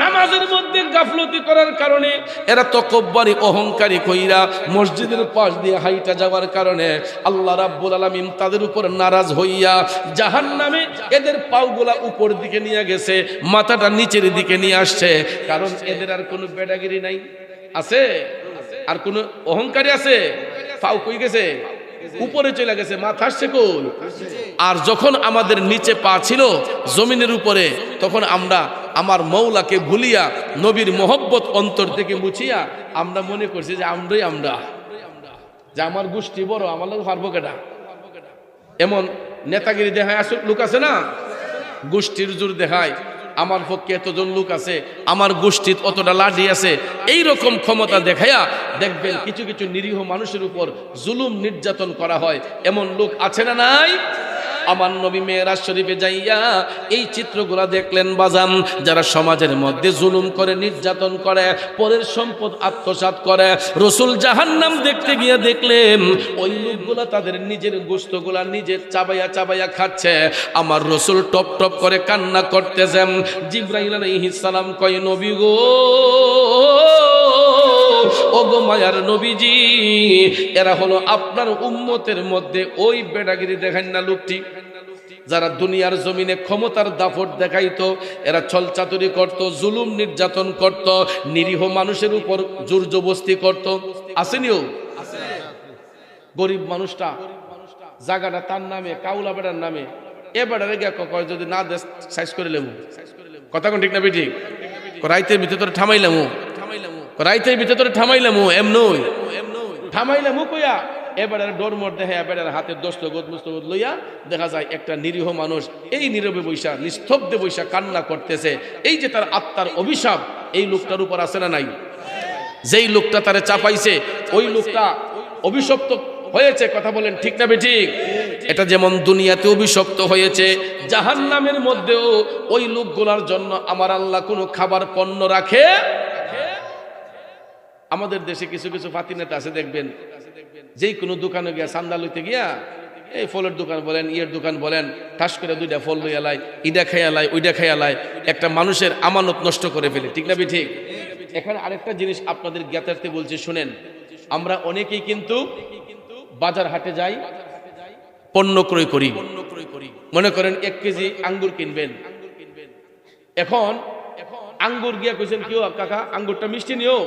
নামাজের মধ্যে গাফলতি করার কারণে, এরা তকব্বরি অহংকারী কইরা মসজিদের পাশ দিয়ে হাইটা যাওয়ার কারণে আল্লাহ রাব্বুল আলামিন তাদের উপর নারাজ হইয়া জাহান্নামে এদের পাওগুলা উপর দিকে নিয়ে গেছে, মাথাটা নিচের দিকে নিয়ে আসছে। কারণ এদের আর কোনো বেডাগিরি নাই, আছে আর কোনো অহংকারী আছে? পাও কই গেছে? উপরে চলে গেছে, মাথা আসছে কই? আর যখন আমাদের নিচে পা ছিল জমিনের উপরে, তখন আমরা আমার মৌলাকে ভুলিয়া নবীর মোহব্বত অন্তর থেকে মুছিয়া আমরা মনে করছি যে আমরাই আমরা, যে আমার গোষ্ঠী বড়, আমার লোক পারবো কেটা। এমন নেতাগিরি দেখায় আসুক লোক আছে না, গোষ্ঠীর জোর দেখায়, আমার পক্ষে এতজন লোক আছে, আমার গোষ্ঠীর অতটা লাঠি আছে, এই রকম ক্ষমতা দেখায়া দেখবেন কিছু কিছু নিরীহ মানুষের উপর জুলুম নির্যাতন করা হয়। এমন লোক আছে না নাই? আমার নবী মেরাজ শরীফে যাইয়া এই চিত্রগুলা দেখলেন বাজান, যারা সমাজের মধ্যে জুলুম করে, নির্যাতন করে, পরের সম্পদ আত্মসাৎ করে। রসুল জাহান্নাম দেখতে গিয়ে দেখলেন ওই লোকগুলা তাদের নিজের গোশতগুলা নিজে চাবাইয়া চাবাইয়া খাচ্ছে। আমার রসুল টপ টপ করে কান্না করতেছেন। জিবরাইল আলাইহিস সালাম কয়, নবী গো, ওগো মায়ার নবীজি, এরা হলো আপনার উম্মতের মধ্যে ওই বেডাগিরি দেখান না লোকটি, যারা দুনিয়ার জমিনে ক্ষমতার দাপট দেখাইতো, এরা ছলচাতুরি করত, জুলুম নির্যাতন করত, নিরীহ মানুষের উপর জোর জবরদস্তি করত। আসেনিও? গরিব মানুষটা জায়গাটা তার নামে, কাউলা বেড়ার নামে, এ বেড়ারে গিয়া কয় যদি না দেশ সাইজ করে লেমু। কথা কোন ঠিক না বেঠিক? রাইতের ভিতরে তোর ঠামাইলামু, রাইতের ভিতরে তোর ঠামাইলামু, এমনই ঠামাইলামু কইয়া এবারে ডোর মোড় দেখে এবারে হাতের দস্তগত মুস্তগত লইয়া দেখা যায় একটা নিরীহ মানুষ এই নীরবে বৈশা, নিস্তব্ধে বৈশা কান্না করতেছে। এই যে তার আত্মার অভিশাপ এই লোকটার উপর আছে না নাই? যেই লোকটা তারে চাপাইছে ওই লোকটা অভিশপ্ত হয়েছে। কথা বলেন ঠিক না বেঠিক? এটা যেমন দুনিয়াতে অভিশপ্ত হয়েছে, জাহান্নামের মধ্যেও ওই লোকগুলার জন্য আমার আল্লাহ কোনো খাবার পণ্য রাখে। আমাদের দেশে কিছু কিছু ফাতি নেতা আছে, দেখবেন যেই কোনো দোকানে গিয়া চান্দা লইতে গিয়া, এই ফলের দোকান বলেন, ইয়ের দোকান বলেন, ঠাস করে দুইটা ফল লইয়া লাই, ইডা খাইয়া লাই, ওইটা খাইয়া লাই, একটা মানুষের আমানত নষ্ট করে ফেলে। ঠিক না ঠিক? এখানে আরেকটা জিনিস আপনাদের জ্ঞাতার্থে বলছি, শুনেন। আমরা অনেকেই কিন্তু বাজার হাটে যাই, পণ্য ক্রয় করি। মনে করেন 1 কেজি আঙ্গুর কিনবেন, এখন আঙ্গুর গিয়া কইছেন, কেউ কাকা আঙ্গুরটা মিষ্টি নিও,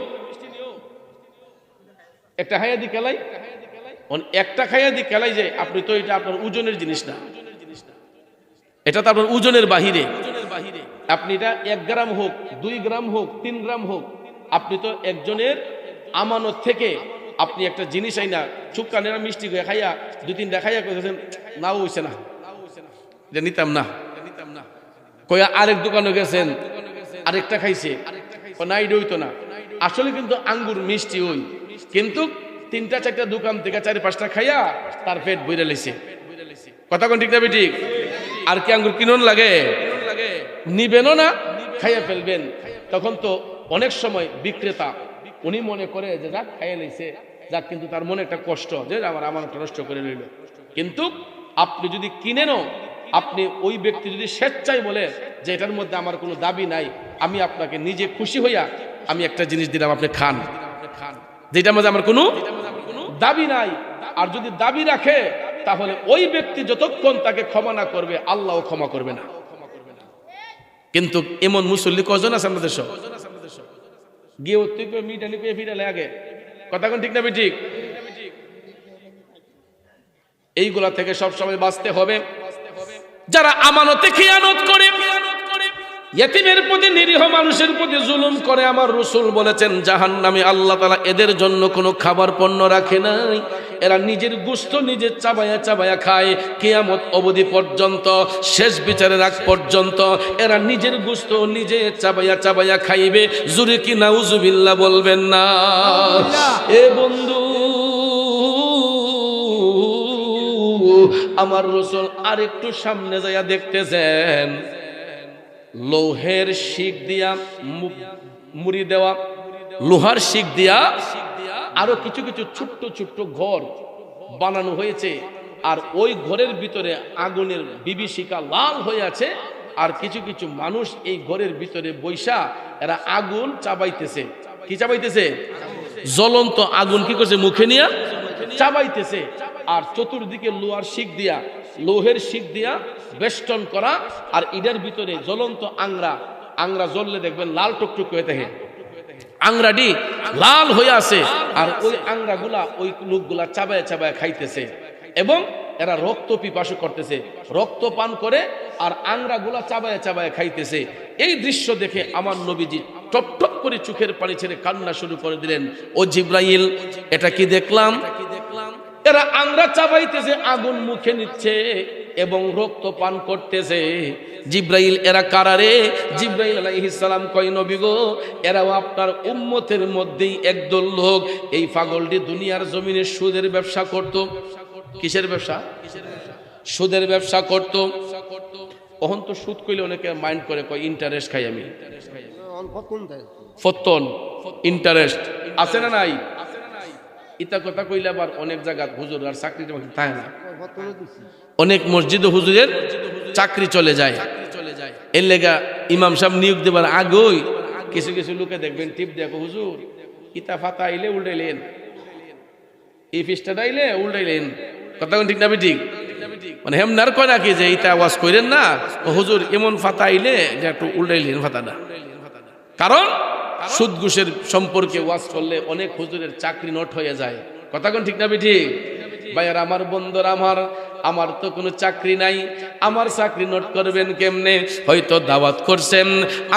একটা খাইয়া দি কেলাই, একটা খাইয়া দি কেলাই, যে আপনি তো এটা আপনার ওজনের জিনিস না, এটা তো আপনার ওজনের বাহিরে। আপনি এটা 1 গ্রাম হোক, 2 গ্রাম হোক, 3 গ্রাম হোক, আপনি তো একজনের আমানত থেকে আপনি একটা জিনিস আইনা চুপকা নেড়া মিষ্টি করে খাইয়া 2-3টা খাইয়া কইছেন নাও হইছে না, যে নিতাম না। কইয়া আরেক দোকানে গেছেন, আরেকটা খাইছে, না এটা হইতো না। আসলে কিন্তু আঙ্গুর মিষ্টি ওই, কিন্তু 3-4টা দোকান থেকে 4-5টা খাইয়া তার পেট বইরে লাইছে। কথা কোন ঠিক না বেঠিক? আর কি আঙ্গুর কিনুন লাগে? নিবেনও না, খাইয়া ফেলবেন। তখন তো অনেক সময় বিক্রেতা উনি মনে করে যে যাক খাইয়া লাইছে, যাক, কিন্তু তার মনে একটা কষ্ট যে আমার আমানতটা নষ্ট করে রইল। কিন্তু আপনি যদি কিনেনও, আপনি ওই ব্যক্তি যদি স্বেচ্ছায় বলে যে এটার মধ্যে আমার কোনো দাবি নাই, আমি আপনাকে নিজে খুশি হইয়া আমি একটা জিনিস দিলাম, আপনি খান, যেটার মধ্যে আমার কোনো দাবি নাই। আর যদি দাবি রাখে, তাহলে ওই ব্যক্তি যতক্ষণ তাকে ক্ষমা না করবে, আল্লাহও ক্ষমা করবে না। কিন্তু এমন মুসল্লি কজন আছে আমাদের সব? গিয়ে মিটালি পেয়ে ফিরালে আগে। কথা কোন ঠিক না ঠিক? এইগুলা থেকে সবসময় বাঁচতে হবে। যারা আমানতে খিয়ানত করে, ইয়েতিমের প্রতি, নিরীহ মানুষের প্রতি জুলুম করে, আমার রাসূল বলেছেন জাহান্নামে আল্লাহ তাআলা এদের জন্য কোনো খাবার পণ্য রাখে নাই। এরা নিজের গোশত নিজে চাবায়া চাবায়া খায় কিয়ামত অবধি পর্যন্ত, শেষ বিচারের আগ পর্যন্ত এরা নিজের গোশত নিজে চাবায়া চাবায়া খাইবে। জুরে কি নাউজুবিল্লাহ বলবেন না? এ বন্ধু, আমার রাসূল আরেকটু সামনে যাইয়া দেখতেছেন লোহের শিক দিয়া মুড়ি দেওয়া, লোহার শিক দিয়া আরো কিছু কিছু ছোট্ট ছোট্ট ঘর বানানো হয়েছে। আর ওই ঘরের ভিতরে আগুনের বিভীষিকা লাল হয়ে আছে। আর কিছু কিছু মানুষ এই ঘরের ভিতরে বৈশা এরা আগুন চাবাইতেছে। কি চাবাইতেছে? জ্বলন্ত আগুন কি করছে? মুখে নিয়ে চাবাইতেছে। আর চতুর্দিকে লোহার শিক দিয়া, লোহের শিক দিয়া বেষ্টন করা। আর ইডার ভিতরে জ্বলন্ত আংরা, আংরা জ্বললে দেখবেন লাল টুকটুক হয়ে থাকে, আংরাটি লাল হয়ে আছে। আর ওই আংরাগুলা ওই লোকগুলা চাবায় চাবায় খাইতেছে এবং এরা রক্ত পিপাসু করতেছে, রক্ত পান করে আর আংরাগুলা চাবায় চাবায় খাইতেছে। এই দৃশ্য দেখে আমার নবীজি টপ টপ করে চোখের পানি ছেড়ে কান্না শুরু করে দিলেন, ও জিব্রাইল, এটা কি দেখলাম? এরা আংরা চাবাইতেছে, আগুন মুখে নিচ্ছে এবং রক্ত পান করতেছে। জিব্রাইল, এরা কারারে? জিব্রাইল আলাইহিস সালাম কয়, নবী গো, এরাও আপনার উম্মতের মধ্যেই একদল লোক। এই পাগলটি দুনিয়ার জমিনে সুদের ব্যবসা করত। কিসের ব্যবসা? সুদের ব্যবসা করত। ওহন তো সুদ কইলে অনেকে মাইন্ড করে, কয় ইন্টারেস্ট খাই আমি। ফতন, ইন্টারেস্ট আছে না নাই? ইতা কথা কইলে আবার অনেক জায়গা হুজুর আর চাকরি থাকে না, অনেক মসজিদ হুজুরের চাকরি চলে যায়। এর লেগা ইমাম সাহেব নিয়োগ দেবার আগেই কিছু কিছু লোকে দেখবেন টিপ দেখো, হুজুর ইতা ফাতা আইলে উল্টাইলেন, এই ফিসটা আইলে উল্টাইলেন। কথা ঠিক না? ঠিক মানে হেমনার কয় নাকি যে ইতা আওয়াজ করেন না, হুজুর এমন ফাতা আইলে যে একটু উল্টাইলেন ফাতাটা। কারণ সুদ ঘুষের সম্পর্কে ওয়াজ করলে অনেক হুজুরের চাকরি নট হয়ে যায়। কথা কোন ঠিক না? ঠিক ভাইয়ার আমার বন্ধুরা, আমার তো কোনো চাকরি নাই, আমার চাকরি নোট করবেন কেমনে? হয়তো দাওয়াত করছেন,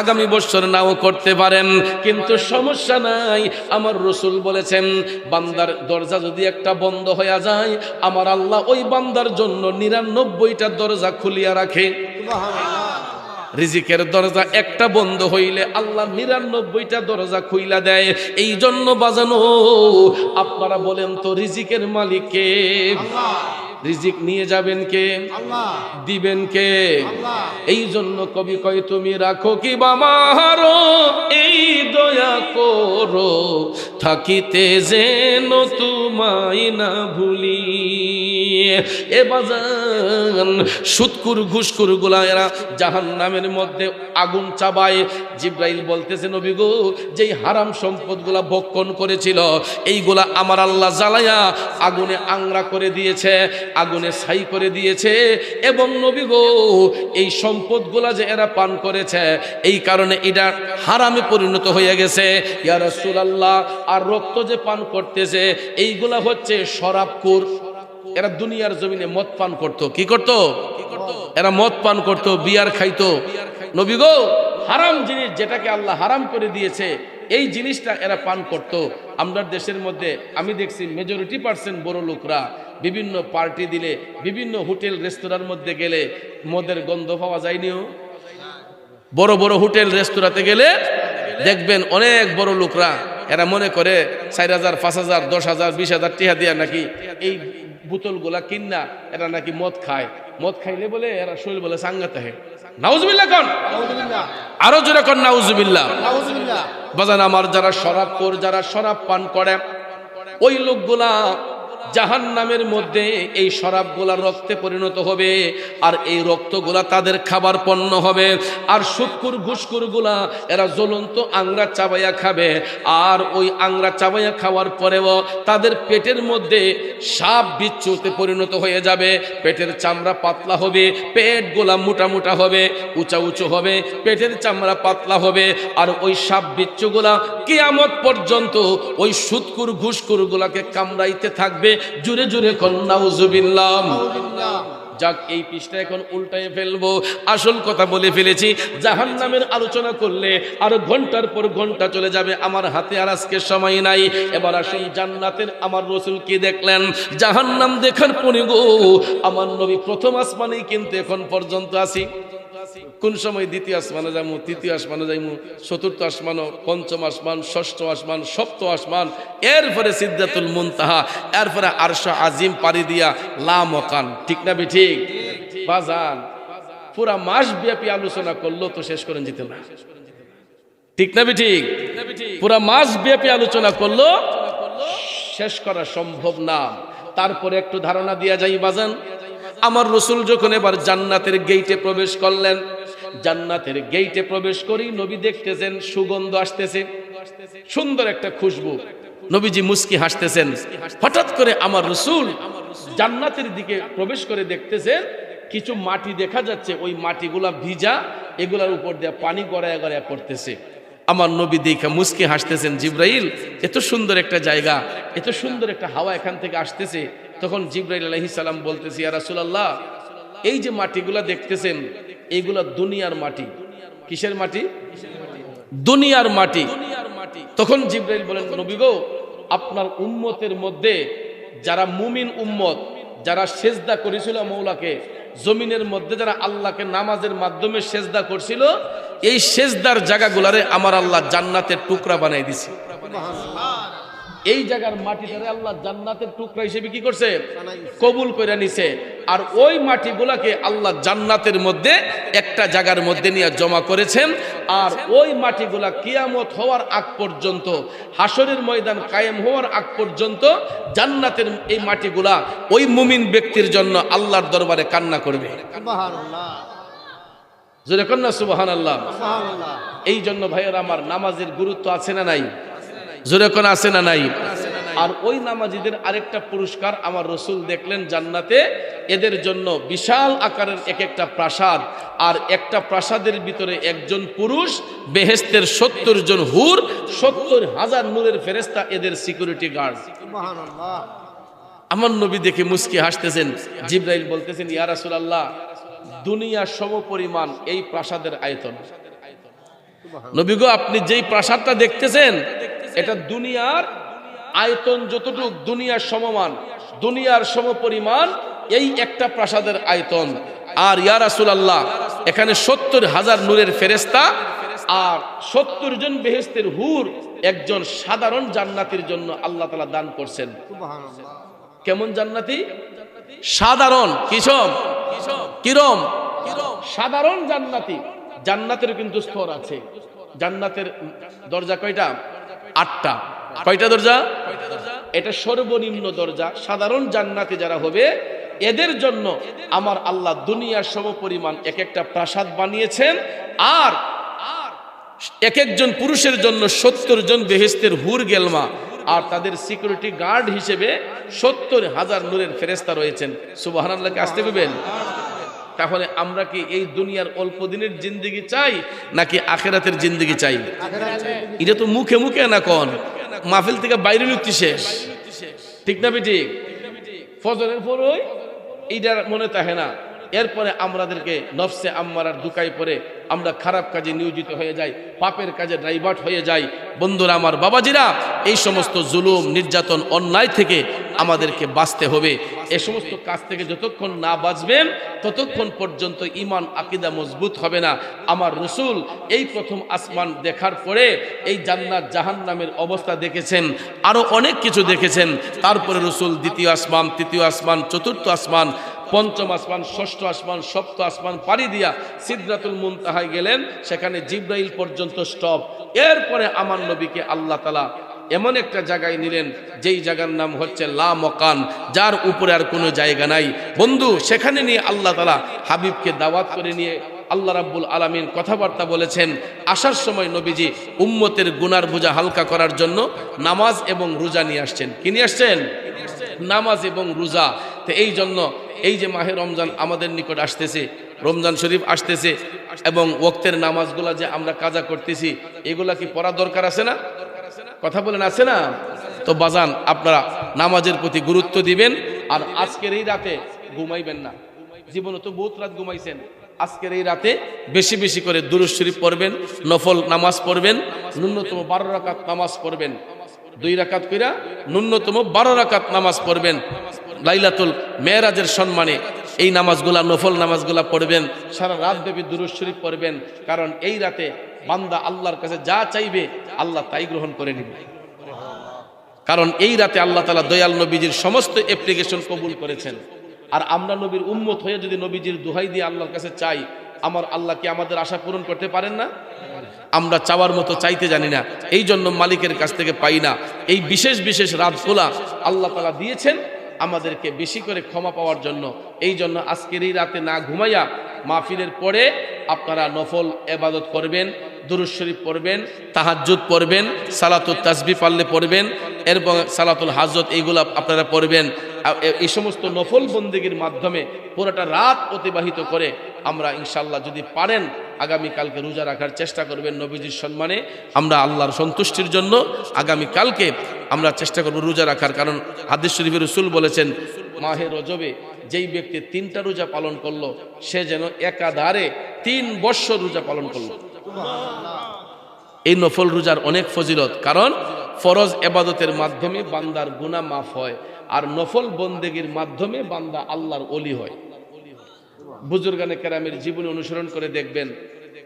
আগামী বছর নাও করতে পারেন, কিন্তু সমস্যা নাই। আমার রাসূল বলেছেন, বান্দার দরজা যদি একটা বন্ধ হয়ে যায়, আমার আল্লাহ ওই বান্দার জন্য 99টা দরজা খুলিয়া রাখে। রিজিকের দরজা একটা বন্ধ হইলে আল্লাহ 99টা দরজা খুইলা দেয়। এই জন্য বাজানো, আপনারা বলেন তো রিজিকের মালিক কে? রিজিক নিয়ে যাবেন কে? দিবেন কে? এই জন্য কবি কয়, তুমি রাখো কি বামারো এই দয়া করো, থাকিতে যেন তোমায় না ভুলি। এ বাজান, সুদকুর ঘুষকুর গুলা এরা জাহান্নামের মধ্যে আগুন চাবায়। জিব্রাইল বলতেছে, নবী গো, যেই হারাম সম্পদ গুলা ভক্ষণ করেছিল, এইগুলা আমার আল্লাহ জ্বালায়া আগুনে আংরা করে দিয়েছে, আগুনে ছাই করে দিয়েছে। এবং নবী গো, এই সম্পদগুলা যে এরা পান করেছে, এই কারণে এটা হারামে পরিণত হয়ে গেছে। ইয়া রাসূলুল্লাহ, আর রক্ত যে পান করতেছে, এইগুলা হচ্ছে শরাবখোর। এরা দুনিয়ার জমিনে মদ পান করত। কি করত? এরা মদ পান করত, বিয়ার খাইতো। নবী গো, হারাম জিনিস যেটাকে আল্লাহ হারাম করে দিয়েছে, এই জিনিসটা এরা পান করত। আমরা দেশের মধ্যে আমি দেখছি মেজরিটি পার্সেন্ট বড় লোকরা বিভিন্ন পার্টি দিলে, বিভিন্ন হোটেল রেস্তোরাঁর মধ্যে গেলে মদের গন্ধ পাওয়া যায়নিও। বড় বড় হোটেল রেস্তোরাঁতে গেলে দেখবেন অনেক বড় লোকরা এরা মনে করে 4,000, 5,000, 10,000, 20,000 টাকা দিয়া নাকি এই বোতলগুলা কিনা এরা নাকি মদ খায়। মদ খাইলে বলে এরা শরীর বলে সাঙ্গাতে হয়। নাউজুবিল্লাহ কোন? আরো জোরে কোন নাউজুবিল্লাহ। বাজান আমার, যারা শরাবখোর, যারা শরাব পান করে, ওই লোকগুলা জাহান্নামের মধ্যে এই শরাবগুলা রক্তে পরিণত হবে। আর এই রক্তগুলা তাদের খাবার পণ্য হবে। আর সুদখোর ঘুষখোরগুলা এরা জ্বলন্ত আংরা চাবাইয়া খাবে। আর ওই আংরা চাবাইয়া খাওয়ার পরেও তাদের পেটের মধ্যে সাপ বিচ্ছুতে পরিণত হয়ে যাবে। পেটের চামড়া পাতলা হবে, পেটগুলা মোটা মোটা হবে, উঁচা উঁচু হবে, পেটের চামড়া পাতলা হবে। আর ওই সাপ বিচ্ছুগুলা কিয়ামত পর্যন্ত ওই সুদখোর ঘুষখোরগুলাকে কামড়াইতে থাকবে। জোরে জোরে কোন নাউজুবিল্লাহ। যাক, এই পৃষ্ঠা এখন উল্টায় ফেলবো, আসল কথা বলে ফেলেছি। জাহান্নামের আলোচনা করলে আরো ঘন্টার পর ঘন্টা চলে যাবে, আমার হাতে আর আজকে সময় নাই। এবার আসুন জান্নাতের আমার রাসূল কি দেখলেন। জাহান্নাম দেখার পরে গো, আমার নবী প্রথম আসমানেই কিন্তু এখন পর্যন্ত আছি। কোন সময় দ্বিতীয় আসমানে যাইমু, তৃতীয় আসমানে যাইমু, চতুর্থ আসমান, পঞ্চম আসমান, ষষ্ঠ আসমান, সপ্তম আসমান, এরপরে সিদরাতুল মুনতাহা, এরপরে আরশ আজিম পাড়ি দিয়া লা মকান। ঠিক না ঠিক? বাজান পুরা মাস ব্যাপী আলোচনা করলো তো শেষ করেন যেত না। ঠিক না ঠিক? পুরা মাস ব্যাপী আলোচনা করলো শেষ করা সম্ভব না। তারপরে একটু ধারণা দিয়া যাই বাজান, আমার রসুল যখন এবার জান্নাতের গেইটে প্রবেশ করলেন, জান্নাতের গেইটে প্রবেশ করি নবী দেখতেছেন সুগন্ধ আসতেছে, সুন্দর একটা খুশবু, নবীজি মুস্কি হাসতেছেন। হঠাৎ করে আমার রসুল জান্নাতের দিকে প্রবেশ করে দেখতেছেন কিছু মাটি দেখা যাচ্ছে, ওই মাটিগুলা ভিজা, এগুলার উপর দিয়ে পানি গড়ায় গড়ায় পড়তেছে। আমার নবী দেখে মুস্কি হাসতেছেন, জিব্রাইল এত সুন্দর একটা জায়গা, এত সুন্দর একটা হাওয়া এখান থেকে আসতেছে। তখন জিব্রাইল আলাইহিস সালাম বলতেছি, ইয়া রাসূলুল্লাহ, এই যে মাটিগুলা দেখতেছেন এইগুলা দুনিয়ার মাটি। কিসের মাটি? দুনিয়ার মাটি। তখন জিব্রাইল বলেন, নবী গো, আপনার উম্মতের মধ্যে যারা মুমিন উম্মত, যারা সেজদা করেছিল মৌলাকে, জমিনের মধ্যে যারা আল্লাহকে নামাজের মাধ্যমে সেজদা করছিল, এই সেজদার জায়গাগুলারে আমার আল্লাহ জান্নাতের টুকরা বানাই দিছে। এই জায়গার মাটিটারে আল্লাহ জান্নাতের টুকরা হিসেবে কি করছে? কবুল করে নিছে। আর ওই মাটিগুলাকে আল্লাহ জান্নাতের মধ্যে একটা জায়গার মধ্যে নিয়ে জমা করেছেন। আর ওই মাটিগুলা কিয়ামত হওয়ার আগ পর্যন্ত, হাসরের ময়দান কায়েম হওয়ার আগ পর্যন্ত জান্নাতের এই মাটিগুলা ওই মুমিন ব্যক্তির জন্য আল্লাহর দরবারে কান্না করবে। সুবহানাল্লাহ, জোরে কন্যা সুবহানাল্লাহ। এই জন্য ভাইয়েরা আমার, নামাজের গুরুত্ব আছে না নাই? জোরে কোন আছে না নাই? আর ওই নামাজিদের আরেকটা পুরস্কার আমার রসুল দেখলেন জান্নাতে, এদের জন্য বিশাল আকারের এক একটা প্রাসাদ, আর একটা প্রাসাদের ভিতরে একজন পুরুষ, বেহেশতের 70 জন হুর, 70,000 নূরের ফেরেশতা এদের সিকিউরিটি গার্ড। সুবহানাল্লাহ। আমার নবী দেখে মুস্কি হাসতেছেন। জিব্রাইল বলতেছেন, ইয়া রাসূলুল্লাহ, দুনিয়া সমপরিমাণ এই প্রাসাদের আয়তন। নবী গো, আপনি যেই প্রাসাদটা দেখতেছেন এটা দুনিয়ার আয়তন যতটুক, দুনিয়ার সমমান, দুনিয়ার সমপরিমাণ এই একটা প্রাসাদের আয়তন। আর ইয়া রাসূলুল্লাহ, এখানে 70,000 নূরের ফেরেশতা আর 70 জন বেহেশতের হুর একজন সাধারণ জান্নাতীর জন্য আল্লাহ তাআলা দান করছেন। সুবহানাল্লাহ। কেমন জান্নাতি? সাধারণ। কিসম? কিরম? সাধারণ জান্নাতি। জান্নাতের কিন্তু স্তর আছে। জান্নাতের দরজা কয়টা? 8টা। কয়টা দরজা? এটা সর্বনিম্ন দরজা। সাধারণ জান্নাতি যারা হবে এদের জন্য আমার আল্লাহ দুনিয়ার সমপরিমাণ এক একটা প্রাসাদ বানিয়েছেন। আর এক একজন পুরুষের জন্য 70 জন বেহেশতের হুর গেলমা, আর তাদের সিকিউরিটি গার্ড হিসেবে 70,000 নূরের ফেরেশতা রয়েছেন। সুবহানাল্লাহকে আসতে পারবেন? তাহলে আমরা কি এই দুনিয়ার অল্প দিনের জিন্দেগি চাই নাকি আখেরাতের জিন্দেগি চাই? এটা তো মুখে মুখে না, কোন মাহফিল থেকে বাইরে লুচ্ছি শেষ। ঠিক না বেটি? ফজরের পরই এইটার মনে থাকে না, এরপরে আমাদেরকে নফসে আম্মারার দুকায় পড়ে আমরা খারাপ কাজে নিয়োজিত হয়ে যাই, পাপের কাজে ডাইভার্ট হয়ে যাই। বন্ধুরা আমার, বাবাজিরা, এই সমস্ত জুলুম, নির্যাতন, অন্যায় থেকে আমাদেরকে বাঁচতে হবে। এই সমস্ত কাজ থেকে যতক্ষণ না বাঁচবেন ততক্ষণ পর্যন্ত ঈমান আকীদা মজবুত হবে না। আমার রাসূল এই প্রথম আসমান দেখার পরে এই জান্নাত জাহান্নামের অবস্থা দেখেছেন, আরো অনেক কিছু দেখেছেন। তারপরে রাসূল দ্বিতীয় আসমান, তৃতীয় আসমান, চতুর্থ আসমান, পঞ্চম আসমান, ষষ্ঠ আসমান, সপ্ত আসমান পাড়ি দিয়া সিদরাতুল মুনতাহায় গেলেন। সেখানে জিব্রাইল পর্যন্ত স্টপ। এরপরে আমার নবীকে আল্লাহ তাআলা এমন একটা জায়গায় নিলেন যেই জায়গার নাম হচ্ছে লা মকান, যার উপরে আর কোনো জায়গা নাই। বন্ধু, সেখানে নিয়ে আল্লাহ তাআলা হাবিবকে দাওয়াত করে নিয়ে আল্লাহ রাব্বুল আলামিন কথাবার্তা বলেছেন। আসার সময় নবীজি উম্মতের গুনার বোঝা হালকা করার জন্য নামাজ এবং রোজা নিয়ে আসছেন। কি নিয়ে আসছেন? নামাজ এবং রোজা। তো এই জন্য এই যে মাহে রমজান আমাদের নিকট আসতেছে, রমজান শরীফ আসতেছে, এবং ওয়াক্তের নামাজগুলা যে আমরা কাজা করতেছি, এগুলা কি পড়া দরকার আছে না? কথা বলেন, আছে না? তো বাজান, আপনারা নামাজের প্রতি গুরুত্ব দিবেন। আর আজকের এই রাতে ঘুমাইবেন না। জীবনে তো বহুত রাত ঘুমাইছেন, আজকের এই রাতে বেশি বেশি করে দুরূদ শরীফ পড়বেন, নফল নামাজ পড়বেন, ন্যূনতম 12 রাকাত নামাজ পড়বেন, 2 রাকাত কইরা ন্যূনতম 12 রাকাত নামাজ পড়বেন। লাইলাতুল মেরাজের সম্মানে এই নামাজগুলা নফল নামাজগুলা পড়বেন, সারা রাত ব্যাপী দুরূদ শরীফ পড়বেন, কারণ এই রাতে বান্দা আল্লাহর কাছে যা চাইবে আল্লাহ তাই গ্রহণ করে নেবে। কারণ এই রাতে আল্লাহ তাআলা দয়াল নবীজির সমস্ত অ্যাপ্লিকেশন কবুল করেছেন। আর আমরা নবীর উম্মত হয়ে যদি নবীজির দোহাই দিয়ে আল্লাহর কাছে চাই, আমার আল্লাহ কি আমাদের আশা পূরণ করতে পারেন না? আমরা চাওয়ার মতো চাইতে জানি না, এই জন্য মালিকের কাছ থেকে পাই না। এই বিশেষ বিশেষ রাতগুলা আল্লাহ তাআলা দিয়েছেন আমাদেরকে বেশি করে ক্ষমা পাওয়ার জন্য। এই জন্য আজকের এই রাতে না ঘুমাইয়া মাহফিলের পরে আপনারা নফল ইবাদত করবেন, দুরূদ শরীফ পড়বেন, তাহাজ্জুদ পড়বেন, সালাতুত তাসবিহ পারলে পড়বেন, এরপর সালাতুল হাজত এইগুলা আপনারা পড়বেন। এই সমস্ত নফল বন্দেগীর মাধ্যমে পুরোটা রাত অতিবাহিত করে আমরা ইনশাআল্লাহ যদি পারেন আগামীকালকে রোজা রাখার চেষ্টা করবেন নবীজির সম্মানে। আমরা আল্লাহর সন্তুষ্টির জন্য আগামীকালকে আমরা চেষ্টা করব রোজা রাখার। কারণ হাদিস শরীফে রাসূল বলেছেন, মাহে রজবে যেই ব্যক্তি 3টা রোজা পালন করলো সে যেন একাধারে 3 বৎসর রোজা পালন করলো। এই নফল রোজার অনেক ফজিলত, কারণ ফরজ ইবাদতের মাধ্যমে বান্দার গুনাহ মাফ হয়, আর নফল বন্দেগীর মাধ্যমে বান্দা আল্লাহর ওলি হয়। বুজুর্গানে কেরামের জীবনী অনুসরণ করে দেখবেন,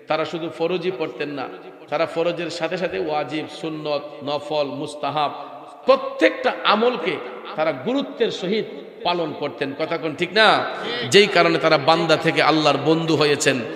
তারা শুধু ফরজই পড়তেন না, তারা ফরজের সাথে সাথে ওয়াজিব, সুন্নত, নফল, মুস্তাহাব প্রত্যেকটা আমলকে তারা গুরুত্বের সহিত পালন করতেন। কথা কোন ঠিক না? যেই কারণে তারা বান্দা থেকে আল্লাহর বন্ধু হয়েছেন।